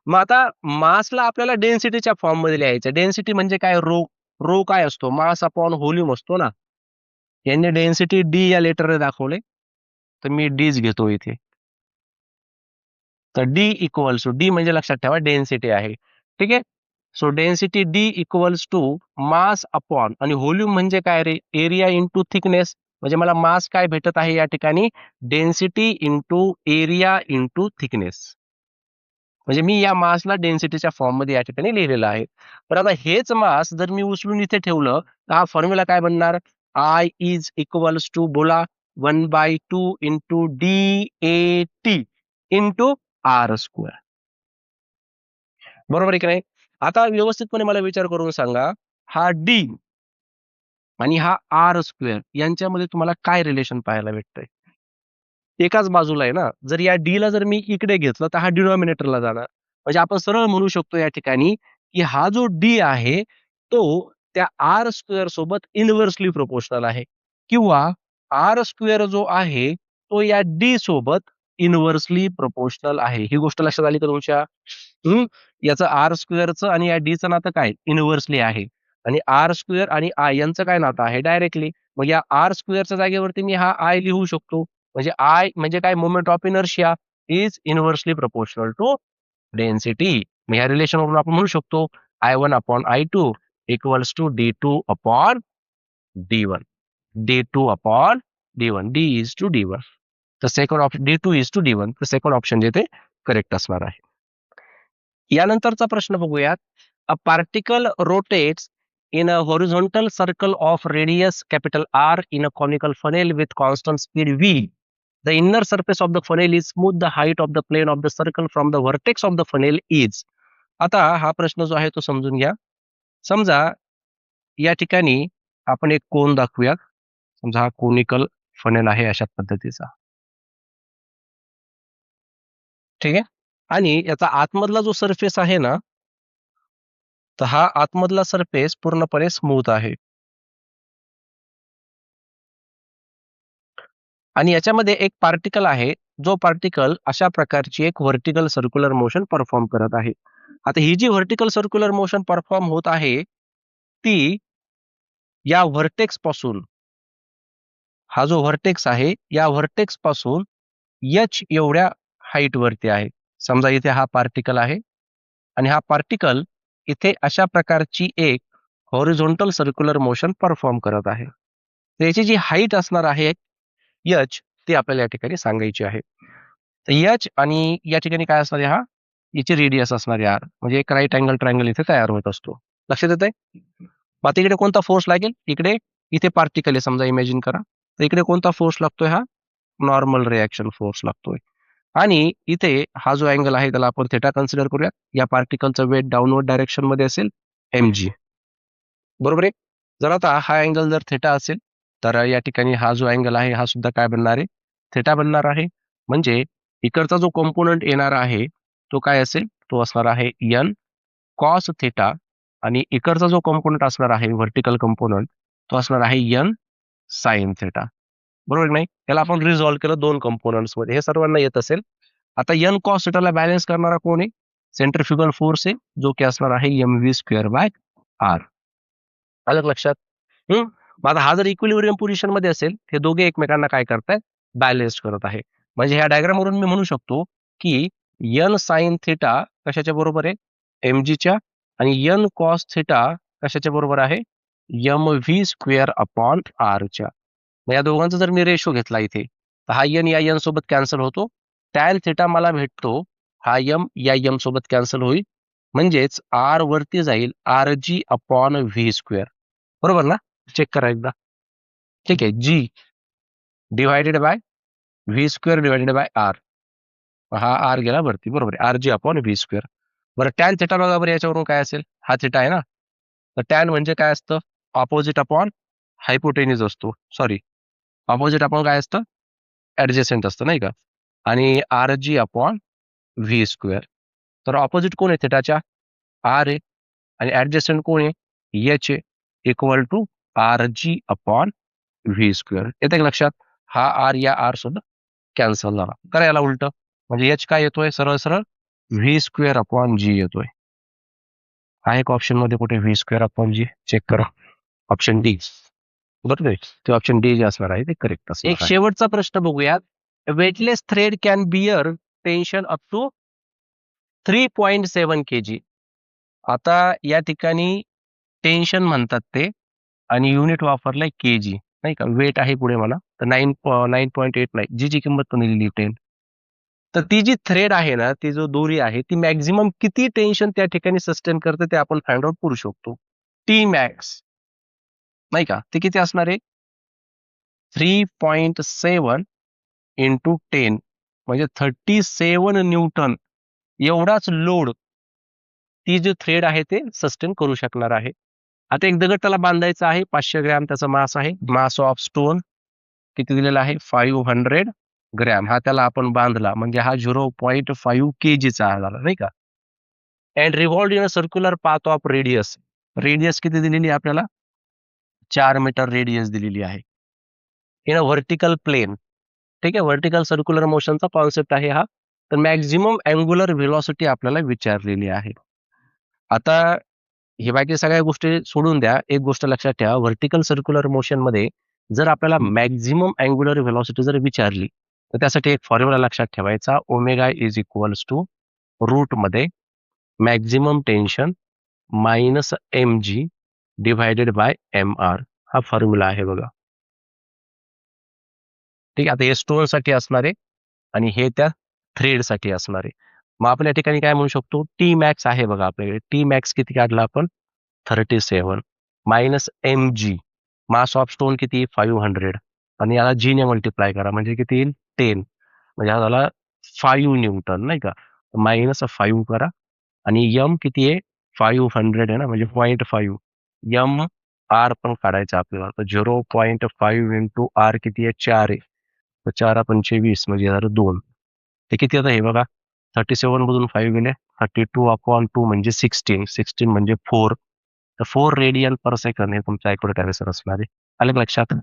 Speaker 1: मग आता मासला आपल्याला डेन्सिटीच्या फॉर्म मध्ये लिहायचं. डेन्सिटी म्हणजे काय? रो. रो काय असतो? मास अपॉन व्हॉल्यूम असतो ना. यांनी डेन्सिटी डी या लेटरने दाखवले, तर मी डीच घेतो इथे. तर डी इक्वल्स टू, डी म्हणजे लक्षात ठेवा डेन्सिटी आहे. ठीक आहे. So density D equals to mass upon आणि व्हॉल्यूम म्हणजे काय रे? Area into thickness. म्हणजे मला मास काय भेटत आहे या ठिकाणी? Density into area into thickness. म्हणजे मी या मासला डेन्सिटीच्या फॉर्म मध्ये या ठिकाणी लिहिलेलं आहे. पण आता हेच मास जर मी उचलून इथे ठेवलं तर हा फॉर्म्युला काय बनणार? I इज इक्वल्स टू बोला 1/2 इंटू DAT इंटू r². बरोबर आहे की नाही? आता व्यवस्थितपणे मला विचार करून सांगा, हा D आणि हा r² यांच्यामध्ये तुम्हाला काय रिलेशन पाहायला भेटतंय? एकाच बाजूला आहे ना. जर या D ला जर मी इकडे घेतलं तर हा डिनॉमिनेटरला जाणार. म्हणजे आपण सरळ म्हणू शकतो या ठिकाणी, की हा जो D आहे तो त्या r² सोबत इन्व्हर्सली प्रोपोर्शनल आहे किंवा r² जो आहे तो या D सोबत इन्व्हर्सली प्रोपोर्शनल आहे. ही गोष्ट लक्षात आली का तुमच्या? याचं r² आणि या D चं नातं काय? इन्व्हर्सली आहे. आणि r² आणि I यांचं काय नातं आहे? डायरेक्टली. मग या r² च्या जागेवरती मी हा I लिहू शकतो. म्हणजे I म्हणजे काय? Moment of inertia is inversely proportional to density. मग या रिलेशन वरून आपण म्हणू शकतो I1 upon I2 equals to D2 upon D1. D2 upon D1. D is two D1. तर second option D2 is two D1. तर सेकंड ऑप्शन जे ते करेक्ट असणार आहे. यानंतरचा प्रश्न बघूयात. A particle rotates in a horizontal circle of radius capital R in a conical funnel with constant speed v. The inner surface of the funnel is smooth. The height of the plane of the circle from the vertex of the funnel is. आता हा प्रश्न जो आहे तो समजून घ्या. समजा या ठिकाणी आपण एक कोन दाखवूया. समजा हा कोनिकल फनेल आहे अशा पद्धतीचा. ठीक आहे. आणि याचा आतमधला जो सरफेस आहे ना, तर हा आतमधला सरफेस पूर्णपणे स्मूथ आहे. आणि याच्यामध्ये एक पार्टिकल आहे, जो पार्टिकल अशा प्रकारची एक व्हर्टिकल सर्क्युलर मोशन परफॉर्म करत आहे. आता ही जी व्हर्टिकल सर्क्युलर मोशन परफॉर्म होत आहे, ती या व्हर्टेक्स पासून, हा जो व्हर्टेक्स आहे, या व्हर्टेक्स पासून h एवढ्या हाईट वरती आहे. समजा इथे हा पार्टिकल आहे आणि हा पार्टिकल इथे अशा प्रकारची एक हॉरिझॉन्टल सर्क्युलर मोशन परफॉर्म करत आहे. त्याची जी हाईट असणार आहे h, ती आपल्याला या ठिकाणी सांगायची आहे. तर एच आणि या ठिकाणी काय असणार आहे, हा याची रेडियस असणार आहे आर, म्हणजे एक राईट अँगल ट्रायंगल इथे तयार होत असतो. लक्षात येत आहे? मग आता इकडे कोणता फोर्स लागेल, इकडे इथे पार्टिकल आहे समजा, इमॅजिन करा. तर इकडे कोणता फोर्स लागतोय, हा नॉर्मल रिॲक्शन फोर्स लागतोय. आणि इथे हा जो अँगल आहे त्याला आपण थेटा कन्सिडर करूया. या पार्टिकलचं वेट डाऊनवर्ड डायरेक्शन मध्ये असेल mg, बरोबर आहे. जर आता हा अँगल जर थेटा असेल तर या ठिकाणी हा जो अँगल आहे हा सुद्धा काय बनणार आहे, थेटा बनणार आहे. म्हणजे इकडचा जो कॉम्पोनंट येणार आहे तो काय असेल, तो असणार आहे n कॉस थेटा, आणि इकडचा जो कॉम्पोनंट असणार आहे व्हर्टिकल कॉम्पोनंट तो असणार आहे n साइन थेटा, बरोबर नाही. याला आपण रिझॉल्व्ह केलं दोन कॉम्पोनंट्स मध्ये, हे सर्वांना येत असेल. आता n कॉस थीटाला बॅलन्स करणारा कोण आहे, सेंट्रिफ्युगल फोर्स आहे, जो की असणार आहे mv स्क्वेअर बाय आर. आलं का लक्षात? मग आता हा जर इक्विलिब्रियम पोझिशन मध्ये असेल, हे दोघे एकमेकांना काय करतायत, बॅलन्स करत आहे. म्हणजे ह्या डायग्राम वरून मी म्हणू शकतो की n साइन थिटा कशाच्या बरोबर आहे, mg च्या, आणि n कॉस थिटा कशाच्या बरोबर आहे, mv स्क्वेअर अपॉन आर च्या. मग या दोघांचा जर मी रेशो घेतला इथे, तर हा n या n सोबत कॅन्सल होतो. टॅन थिटा मला भेटतो, हा m या m सोबत कॅन्सल होईल. म्हणजेच आर वरती जाईल R G upon V square, बरोबर ना. चेक करा एकदा. ठीक आहे, G divided by V square divided by R. हा आर गेला वरती, बरोबर आहे, R G upon V square. बरं टॅन थिटा बघा बरं, याच्यावरून काय असेल, हा थिटा आहे ना. तर टॅन म्हणजे काय असतं, ऑपोजिट अपॉन हायपोटेनिस असतो, सॉरी, ऑपोजिट अपॉन काय असतं, ऍडजस्टंट असतं नाही का. आणि R G upon V square. तर ऑपोजिट कोण आहे थिटाच्या, आर आहे, आणि ऍडजस्टंट कोण आहे, एच आहे, equal to R G upon V square. येते का लक्षात? हा आर या आर सुद्धा कॅन्सल झाला. करा याला उलट, म्हणजे एच काय येतोय, सरळ सरळ व्ही स्क्वेअर अपॉन जी येतोय. आहे का ऑप्शन मध्ये कुठे व्ही स्क्वेअर अपॉन जी, चेक करा. ऑप्शन डी, बरोबर आहे, ते ऑप्शन डी जे असणार आहे ते करेक्ट असणार. एक शेवटचा प्रश्न बघूयात. Weightless thread can bear tension up to 3.7 kg. आता या ठिकाणी टेन्शन म्हणतात ते, आणि युनिट वापरलंय केजी, नाही का. वेट आहे पुढे म्हणा, तर 9.89, जी जी किंमत पण दिलेली 10. तर ती जी थ्रेड आहे ना, ती जो दोरी आहे, ती मॅक्झिमम किती टेन्शन त्या ठिकाणी सस्टेन करते ते आपण फाइंड आउट करू शकतो. टी मॅक्स, नाही का, ते किती असणार आहे, 3.7 इंटू 10, म्हणजे 37 न्यूटन एवढाच लोड ती जी थ्रेड आहे ते सस्टेन करू शकणार आहे. आता एक दगड त्याला बांधायचा आहे, 500 ग्रॅम त्याचा मास आहे. मास ऑफ स्टोन किती दिलेला आहे, 500 ग्रॅम. हा त्याला आपण बांधला म्हणजे हा 0.5 kgचा झाला, नाही का. And revolved in a circular path of radius. Radius किती दिलेली आहे आपल्याला, 4 मीटर रेडियस दिलेली आहे. इन अ व्हर्टिकल प्लेन, ठीक आहे, व्हर्टिकल सर्क्युलर मोशनचा कॉन्सेप्ट आहे हा. तर मॅक्झिमम अँग्युलर व्हेलॉसिटी आपल्याला विचारलेली आहे. आता हे बाकी सगळ्या गोष्टी सोडून द्या, एक गोष्ट लक्षात ठेवा, व्हर्टिकल सर्क्युलर मोशन मध्ये जर आपल्याला मॅक्झिमम अँग्युलर व्हेलॉसिटी जर विचारली, तर त्यासाठी एक फॉर्म्युला लक्षात ठेवायचा, omega is equals to root मध्ये maximum tension minus M G divided by M R. हा फॉर्म्युला आहे बघा. ठीक आहे, आता हे स्टोन साठी असणार आहे आणि हे त्या थ्रेड साठी असणार आहे. मग आपण या ठिकाणी काय म्हणू शकतो, टी मॅक्स आहे बघा आपल्याकडे. टी मॅक्स किती काढला आपण, 37 minus M G, mass of stone किती 500, आणि याला जी ने मल्टिप्लाय करा म्हणजे किती येईल 10, म्हणजे हा झाला 5 न्यूटन, नाही का. मायनस 5 करा, आणि यम किती आहे, 500 आहे ना, म्हणजे 0.5. यम आर पण काढायचं आपल्याला, तर 0.5 इंटू आर किती आहे, 4 आहे. तर 4 पंचे 20, म्हणजे झालं 2. ते किती आता हे बघा, 37 मधून 5 गेले, 32/2 म्हणजे 16 म्हणजे 4. तर 4 रेडियन पर सेकंड हे तुमचं ॲक्युरेट आन्सर असणार आहे. आलं का लक्षात?